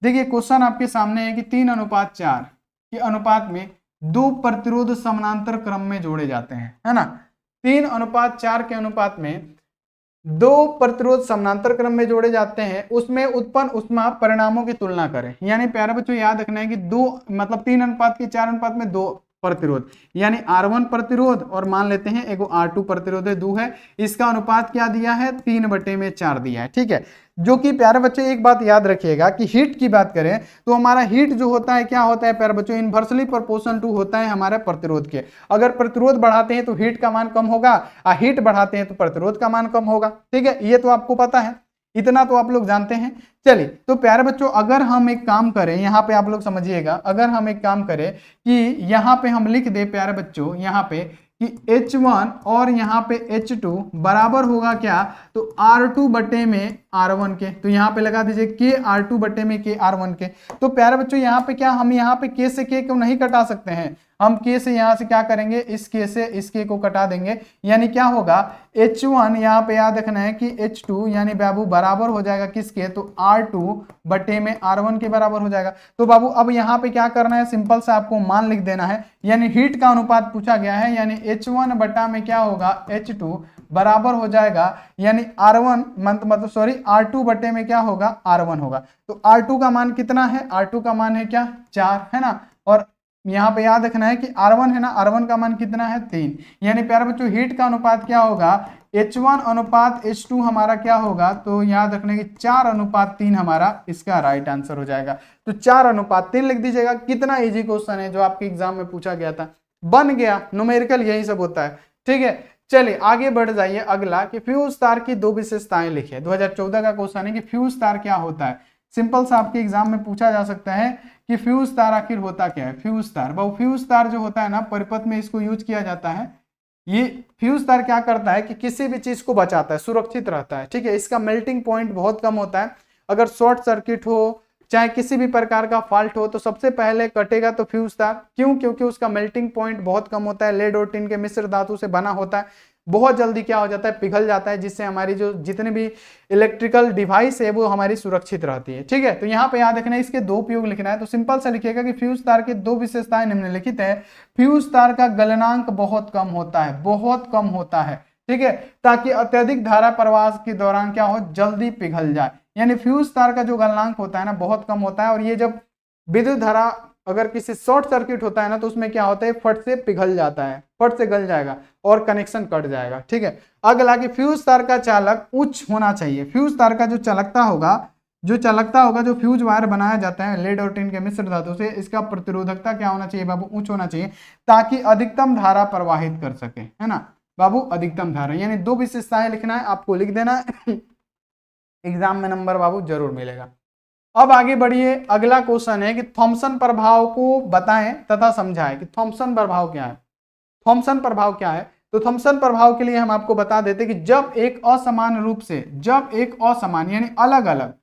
देखिए क्वेश्चन आपके सामने है कि 3:4 के अनुपात में 2 प्रतिरोध समानांतर क्रम में जोड़े जाते हैं, है ना। 3:4 के अनुपात में 2 प्रतिरोध समानांतर क्रम में जोड़े जाते हैं, उसमें उत्पन्न ऊष्मा परिणामों की तुलना करें। यानी प्यारे बच्चों याद रखना है कि 2 मतलब 3:4 अनुपात में 2 प्रतिरोध यानी R1 प्रतिरोध और मान लेते हैं एगो R2 प्रतिरोध है 2 है, इसका अनुपात क्या दिया है, 3/4 दिया है। ठीक है, जो कि प्यारे बच्चों एक बात याद रखिएगा कि हीट की बात करें तो हमारा हीट जो होता है क्या होता है प्यारे बच्चों, इनवर्सली प्रोपोर्शनल टू होता है हमारे प्रतिरोध के। अगर प्रतिरोध बढ़ाते हैं तो हीट का मान कम होगा, और हीट बढ़ाते हैं तो प्रतिरोध का मान कम होगा। ठीक है, ये तो आपको पता है, इतना तो आप लोग जानते हैं। चलिए तो प्यारे बच्चों अगर हम एक काम करें, यहाँ पे आप लोग समझिएगा, अगर हम एक काम करें कि यहाँ पे हम लिख दे प्यारे बच्चों यहाँ पे कि H1 और यहाँ पे H2 बराबर होगा क्या, तो R2 बटे में R1 के। तो यहाँ पे लगा दीजिए K R2 बटे में K R1 के। तो प्यारे बच्चों यहाँ पे क्या हम यहाँ पे K से K को नहीं कटा सकते हैं, हम K से यहाँ से क्या करेंगे, इस K से इस K को कटा देंगे। यानी क्या होगा, H1 यहाँ पे याद रखना है कि H2 यानी बाबू बराबर हो जाएगा किसके, तो R2 बटे में R1 के बराबर हो जाएगा। तो बाबू अब यहाँ पे क्या करना है, सिंपल सा आपको मान लिख देना है। यानी हीट का अनुपात पूछा गया है, यानी H1 बटा में क्या होगा, H2 बराबर हो जाएगा, यानी R1 मतलब सॉरी R2 बटे में क्या होगा, R1 होगा। तो R2 का मान कितना है, R2 का मान है क्या, 4 है ना, और यहाँ पे याद रखना है कि R1 है ना, R1 का मान कितना है, 3। यानी प्यारे बच्चों हीट का अनुपात क्या होगा, H1 अनुपात H2 हमारा क्या होगा, तो याद रखने की 4:3 हमारा इसका राइट आंसर हो जाएगा। तो 4:3 लिख दीजिएगा। कितना इजी क्वेश्चन है जो आपके एग्जाम में पूछा गया था, बन गया। न्यूमेरिकल यही सब होता है। ठीक है, चलिए आगे बढ़ जाइए। अगला कि फ्यूज तार की 2 विशेषताएं लिखे। 2014 का क्वेश्चन है कि फ्यूज तार क्या होता है। सिंपल सा आपके एग्जाम में पूछा जा सकता है कि फ्यूज तार आखिर होता क्या है। फ्यूज तार, बहु फ्यूज तार जो होता है ना, परिपथ में इसको यूज किया जाता है। ये फ्यूज तार क्या करता है कि किसी भी चीज को बचाता है, सुरक्षित रहता है। ठीक है, इसका मेल्टिंग पॉइंट बहुत कम होता है। अगर शॉर्ट सर्किट हो चाहे किसी भी प्रकार का फॉल्ट हो तो सबसे पहले कटेगा तो फ्यूज तार। क्यों, क्योंकि उसका मेल्टिंग पॉइंट बहुत कम होता है, लेड और टिन के मिश्र धातु से बना होता है, बहुत जल्दी क्या हो जाता है, पिघल जाता है, जिससे हमारी जो जितने भी इलेक्ट्रिकल डिवाइस है वो हमारी सुरक्षित रहती है। ठीक है, तो यहाँ पे याद रखना है, इसके 2 उपयोग लिखना है। तो सिंपल सा लिखिएगा कि फ्यूज तार की 2 विशेषताएं निम्नलिखित है। फ्यूज तार का गलनांक बहुत कम होता है, बहुत कम होता है। ठीक है, ताकि अत्यधिक धारा प्रवाह के दौरान क्या हो, जल्दी पिघल जाए। यानी फ्यूज तार का जो गलनांक होता है ना बहुत कम होता है, और ये जब विद्युत धारा अगर किसी शॉर्ट सर्किट होता है ना तो उसमें क्या होता है, फट से पिघल जाता है, फट से गल जाएगा और कनेक्शन कट जाएगा। ठीक है, अगला कि फ्यूज तार का चालक उच्च होना चाहिए। फ्यूज तार का जो चालकता होगा, जो फ्यूज वायर बनाया जाता है लेड और टिन के मिश्र धातु से, इसका प्रतिरोधकता क्या होना चाहिए बाबू, उच्च होना चाहिए, ताकि अधिकतम धारा प्रवाहित कर सके, है ना बाबू, अधिकतम धारा। यानी दो विशेषताएं लिखना है आपको, लिख देना है एग्जाम में नंबर बाबू जरूर मिलेगा। अब आगे बढ़िए, अगला क्वेश्चन है कि थॉम्सन प्रभाव को बताएं तथा समझाएं कि थॉम्सन प्रभाव क्या है। थॉम्सन प्रभाव क्या है, तो थॉम्सन प्रभाव के लिए हम आपको बता देते कि जब एक असमान रूप से, जब एक असमान यानी अलग अलग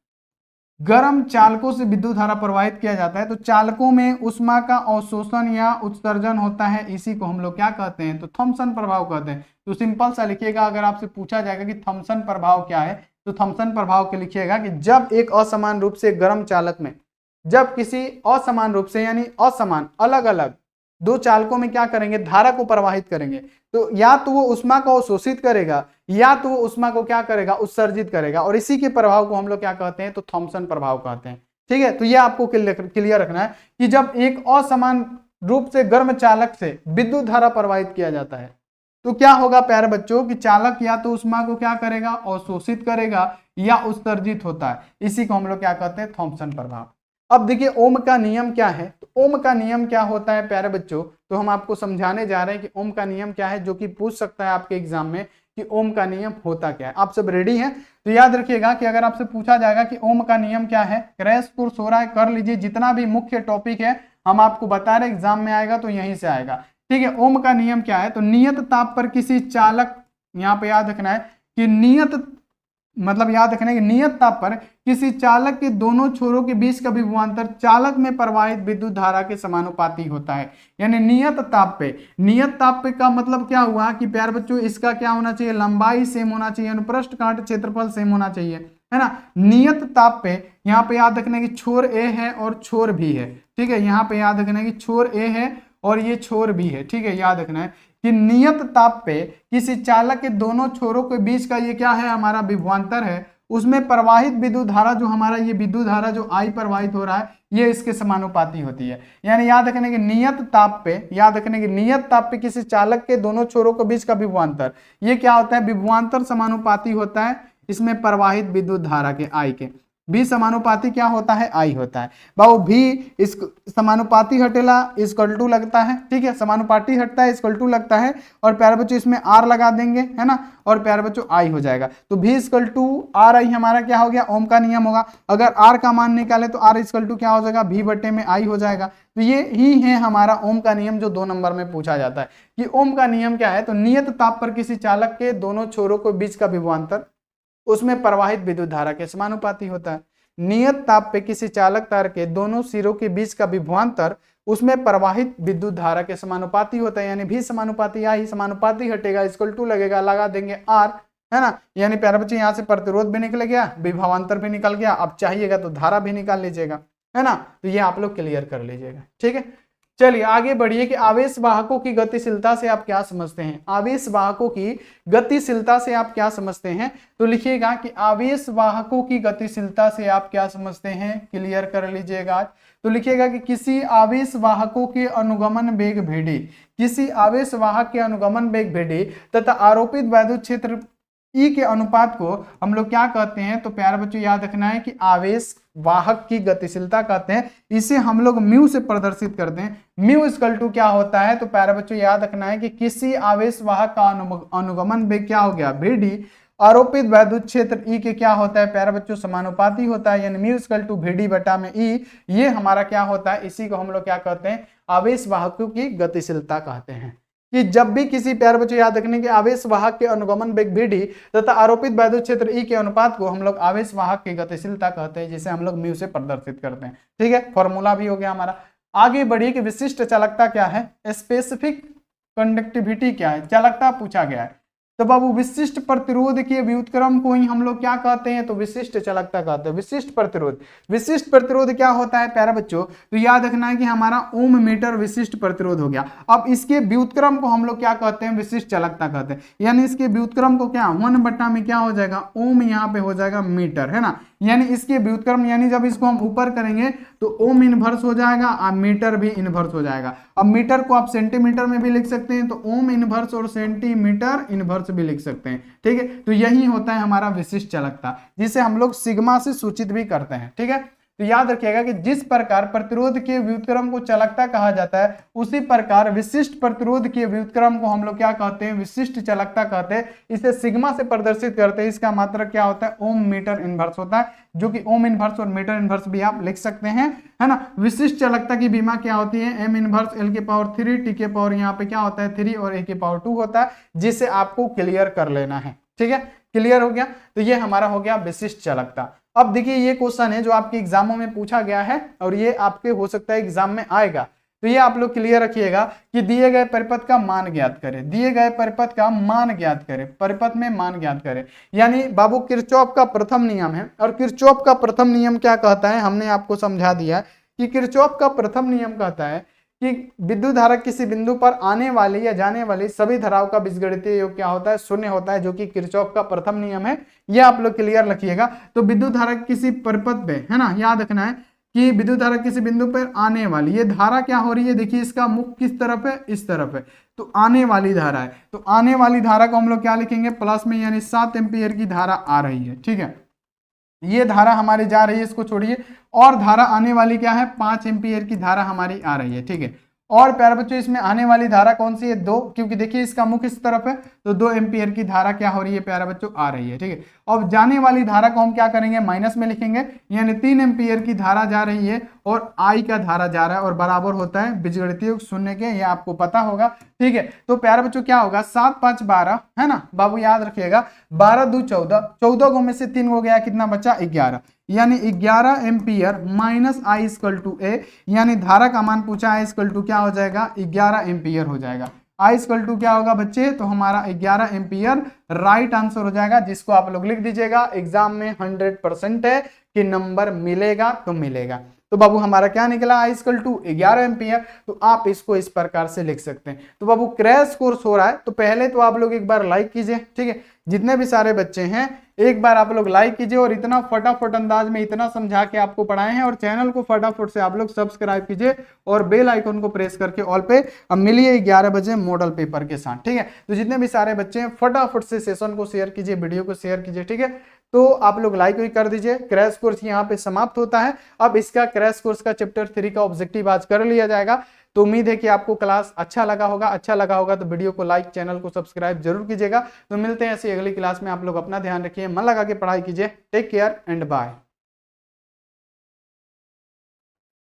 गर्म चालकों से विद्युत धारा प्रवाहित किया जाता है तो चालकों में ऊष्मा का अवशोषण या उत्सर्जन होता है, इसी को हम लोग क्या कहते हैं, तो थॉम्सन प्रभाव कहते हैं। तो सिंपल सा लिखिएगा, अगर आपसे पूछा जाएगा कि थॉम्सन प्रभाव क्या है, तो थॉम्सन प्रभाव के लिखिएगा कि जब एक असमान रूप से गर्म चालक में, जब किसी असमान रूप से यानी असमान अलग अलग दो चालकों में क्या करेंगे, धारा को प्रवाहित करेंगे, तो या तो वो ऊष्मा को अवशोषित करेगा या तो वो ऊष्मा को क्या करेगा, उत्सर्जित करेगा, और इसी के प्रभाव को हम लोग क्या कहते हैं, तो थॉम्सन प्रभाव कहते हैं। ठीक है, तो ये आपको क्लियर रखना है कि जब एक असमान रूप से गर्म चालक से विद्युत धारा प्रवाहित किया जाता है तो क्या होगा प्यारे बच्चों कि चालक या तो ऊष्मा को क्या करेगा, अवशोषित करेगा या उत्सर्जित होता है, इसी को हम लोग क्या कहते हैं, थॉम्सन प्रभाव। अब देखिए ओम का नियम क्या है, तो ओम का नियम क्या होता है प्यारे बच्चों, तो हम आपको समझाने जा रहे हैं कि ओम का नियम क्या है, जो कि पूछ सकता है आपके एग्जाम में कि ओम का नियम होता क्या है। आप सब रेडी हैं, तो याद रखिएगा कि अगर आपसे पूछा जाएगा कि ओम का नियम क्या है, क्रैश कोर्स हो रहा है, कर लीजिए, जितना भी मुख्य टॉपिक है हम आपको बता रहे, एग्जाम में आएगा तो यहीं से आएगा। ठीक है, ओम का नियम क्या है, तो नियत ताप पर किसी चालक, यहाँ पे याद रखना है कि नियत मतलब याद रखना है कि नियत ताप पर किसी चालक के दोनों छोरों के बीच का विभवांतर चालक में प्रवाहित विद्युत धारा के समानुपाती होता है। यानी नियत ताप पे का मतलब क्या हुआ कि प्यारे बच्चों इसका क्या होना चाहिए, लंबाई सेम होना चाहिए, अनुप्रस्थ काट क्षेत्रफल सेम होना चाहिए, है ना। नियत ताप पे यहाँ पे याद रखना है कि छोर ए है और छोर भी है। ठीक है, यहाँ पे याद रखना है कि छोर ए है और ये छोर भी है। ठीक है, याद रखना है कि नियत ताप पे किसी चालक के दोनों छोरों के बीच का ये क्या है, हमारा विभवांतर है, उसमें प्रवाहित विद्युत धारा जो हमारा ये विद्युत धारा जो आई प्रवाहित हो रहा है ये इसके समानुपाती होती है। यानी याद रखने की नियत ताप पे, याद रखने की नियत ताप पे किसी चालक के दोनों छोरों के बीच का विभवांतर, ये क्या होता है, विभवांतर समानुपाती होता है इसमें प्रवाहित विद्युत धारा के आई के। भी समानुपाती क्या होता है, आई होता है। बाबू भी इस समानुपाती हटेला इक्वल टू लगता है। ठीक है, समानुपाती हटता है इक्वल टू लगता है, और प्यारे बच्चों इसमें आर लगा देंगे, है ना, और प्यारे बच्चों आई हो जाएगा। तो भी इक्वल टू आर आई हमारा क्या हो गया, ओम का नियम होगा। अगर आर का मान निकाले तो आर इक्वल टू क्या हो जाएगा, भी बटे में आई हो जाएगा। तो ये ही है हमारा ओम का नियम जो 2 नंबर में पूछा जाता है कि ओम का नियम क्या है, तो नियत ताप पर किसी चालक के दोनों छोरों के बीच का विभवांतर उसमें प्रवाहित विद्युत धारा के समानुपाती होता है। नियत ताप पे किसी चालक तार के दोनों सिरों के बीच का विभवांतर उसमें प्रवाहित विद्युत धारा के समानुपाती होता है। यानी भी समानुपाती आई, समानुपाती हटेगा इक्वल टू लगेगा, लगा देंगे आर, है ना। यानी प्यारे बच्चे यहाँ से प्रतिरोध भी निकल गया, विभवांतर भी निकल गया, अब चाहिएगा तो धारा भी निकाल लीजिएगा, है ना। तो ये आप लोग क्लियर कर लीजिएगा। ठीक है, चलिए आगे बढ़िए कि आवेश वाहकों की गतिशीलता से आप क्या समझते हैं। आवेश वाहकों की गतिशीलता से आप क्या समझते हैं, तो लिखिएगा कि आवेश वाहकों की गतिशीलता से आप क्या समझते हैं, क्लियर कर लीजिएगा। तो लिखिएगा कि किसी आवेश वाहकों के अनुगमन वेग भेदी, किसी आवेश वाहक के अनुगमन वेग भेदी तथा आरोपित वैद्युत क्षेत्र ई के अनुपात को हम लोग क्या कहते हैं, तो प्यारे बच्चों याद रखना है कि आवेश वाहक की गतिशीलता कहते हैं। इसे हम लोग म्यू से प्रदर्शित करते हैं। म्यू इक्वल टू क्या होता है, तो प्यारे बच्चों याद रखना है कि किसी आवेश वाहक का अनुगमन वेग क्या हो गया, भेदी, आरोपित वैद्युत क्षेत्र ई के क्या होता है प्यारे बच्चों, समानुपाती होता है। यानी म्यू इक्वल टू भेदी बटा में ई, ये हमारा क्या होता है, इसी को हम लोग क्या कहते हैं, आवेश वाहकों की गतिशीलता कहते हैं। कि जब भी किसी प्यारे बच्चों याद रखने के आवेश वाहक के अनुगमन वेग भेदी तथा आरोपित वैद्युत क्षेत्र ई के अनुपात को हम लोग आवेश वाहक की गतिशीलता कहते हैं, जिसे हम लोग म्यू से प्रदर्शित करते हैं। ठीक है, फॉर्मूला भी हो गया हमारा। आगे बढ़िए कि विशिष्ट चालकता क्या है, स्पेसिफिक कंडक्टिविटी क्या है, चालकता पूछा गया है। तो बाबू विशिष्ट प्रतिरोध के व्युत्क्रम को ही हम लोग क्या कहते हैं, तो विशिष्ट चालकता कहते हैं। विशिष्ट प्रतिरोध, विशिष्ट प्रतिरोध क्या होता है प्यारे बच्चों, तो याद रखना है कि हमारा ओम मीटर विशिष्ट प्रतिरोध हो गया। अब इसके व्युत्क्रम को हम लोग क्या कहते हैं, विशिष्ट चालकता कहते हैं। यानी इसके व्युत्क्रम को क्या 1 बटा में क्या हो जाएगा, ओम यहाँ पे हो जाएगा मीटर, है ना। यानी इसके व्युत्क्रम यानी जब इसको हम ऊपर करेंगे तो ओम इनवर्स हो जाएगा और मीटर भी इनवर्स हो जाएगा। अब मीटर को आप सेंटीमीटर में भी लिख सकते हैं, तो ओम इनवर्स और सेंटीमीटर इनवर्स भी लिख सकते हैं, ठीक है। तो यही होता है हमारा विशिष्ट चालकता, जिसे हम लोग सिग्मा से सूचित भी करते हैं, ठीक है। तो याद रखिएगा कि जिस प्रकार प्रतिरोध के व्युत्क्रम को चालकता कहा जाता है, उसी प्रकार विशिष्ट प्रतिरोध के व्युत्क्रम को हम लोग क्या कहते हैं, विशिष्ट चालकता कहते हैं। इसे सिग्मा से प्रदर्शित करते हैं। इसका मात्रक क्या होता है, ओम मीटर इनवर्स होता है, जो कि ओम इनवर्स और मीटर इनवर्स भी आप लिख सकते हैं, है ना। विशिष्ट चालकता की बीमा क्या होती है, एम इनवर्स एल के पावर 3 टी के पावर यहाँ पे क्या होता है 3 और ए के पावर 2 होता है, जिसे आपको क्लियर कर लेना है, ठीक है। क्लियर हो गया। तो ये हमारा हो गया विशिष्ट चालकता। अब देखिए ये क्वेश्चन है जो आपके एग्जामों में पूछा गया है और ये आपके हो सकता है एग्जाम में आएगा। तो ये आप लोग क्लियर रखिएगा कि दिए गए परिपथ का मान ज्ञात करें, दिए गए परिपथ का मान ज्ञात करें, परिपथ में मान ज्ञात करें। यानी बाबू किरचॉफ का प्रथम नियम है, और किरचॉफ का प्रथम नियम क्या कहता है, हमने आपको समझा दिया कि किरचॉफ का प्रथम नियम कहता है कि विद्युत धारा किसी बिंदु पर आने वाली या जाने वाली सभी धाराओं का बीजगणितीय योग क्या होता है, शून्य होता है, जो कि किरचॉफ का प्रथम नियम है। ये आप लोग क्लियर रखिएगा। तो विद्युत धारा किसी परिपथ पे, है ना, याद रखना है कि विद्युत धारा किसी बिंदु पर आने वाली, ये धारा क्या हो रही है, देखिए इसका मुख किस तरफ है, इस तरफ है, तो आने वाली धारा है। तो आने वाली धारा को हम लोग क्या लिखेंगे, प्लस में, यानी 7 एम्पीयर की धारा आ रही है, ठीक है। ये धारा हमारी जा रही है, इसको छोड़िए, और धारा आने वाली क्या है, 5 एम्पीयर की धारा हमारी आ रही है, ठीक है। और प्यारे बच्चों इसमें आने वाली धारा कौन सी है, 2, क्योंकि देखिए इसका मुख इस तरफ है, तो 2 एम्पीयर की धारा क्या हो रही है प्यारे बच्चों, आ रही है, ठीक है। अब जाने वाली धारा को हम क्या करेंगे, माइनस में लिखेंगे, यानी 3 एम्पीयर की धारा जा रही है और आई का धारा जा रहा है, और बराबर होता है बीजगणितीय योग शून्य के, ये आपको पता होगा, ठीक है। तो प्यारे बच्चों क्या होगा, 7 5 12, है ना बाबू, याद रखिएगा 12 2 14, 14 को में से 3 हो गया, कितना बचा 11, यानी 11 ampere minus I equal to A, यानी धारा का मान पूछा, आई इक्वल टू क्या हो जाएगा, 11 एम्पीयर हो जाएगा। आई इक्वल टू क्या होगा बच्चे, तो हमारा 11 एम्पीयर राइट आंसर हो जाएगा, जिसको आप लोग लिख दीजिएगा। एग्जाम में 100% है कि नंबर मिलेगा तो मिलेगा। तो बाबू हमारा क्या निकला, आई इक्वल टू 11 एम्पीयर। तो आप इसको इस प्रकार से लिख सकते हैं। तो बाबू क्रैश कोर्स हो रहा है, तो पहले तो आप लोग एक बार लाइक कीजिए, ठीक है। जितने भी सारे बच्चे हैं एक बार आप लोग लाइक कीजिए, और इतना फटाफट अंदाज में इतना समझा के आपको पढ़ाए हैं, और चैनल को फटाफट से आप लोग सब्सक्राइब कीजिए और बेल आइकन को प्रेस करके ऑल पे। अब मिलिए 11 बजे मॉडल पेपर के साथ, ठीक है। तो जितने भी सारे बच्चे हैं फटाफट से सेशन को शेयर कीजिए, वीडियो को शेयर कीजिए, ठीक है। तो आप लोग लाइक भी कर दीजिए। क्रैश कोर्स यहाँ पे समाप्त होता है। अब इसका क्रैश कोर्स का चैप्टर 3 का ऑब्जेक्टिव आज कर लिया जाएगा। तो उम्मीद है कि आपको क्लास अच्छा लगा होगा तो वीडियो को लाइक, चैनल को सब्सक्राइब जरूर कीजिएगा। तो मिलते हैं ऐसी अगली क्लास में। आप लोग अपना ध्यान रखिए, मन लगा के पढ़ाई कीजिए। Take care and bye.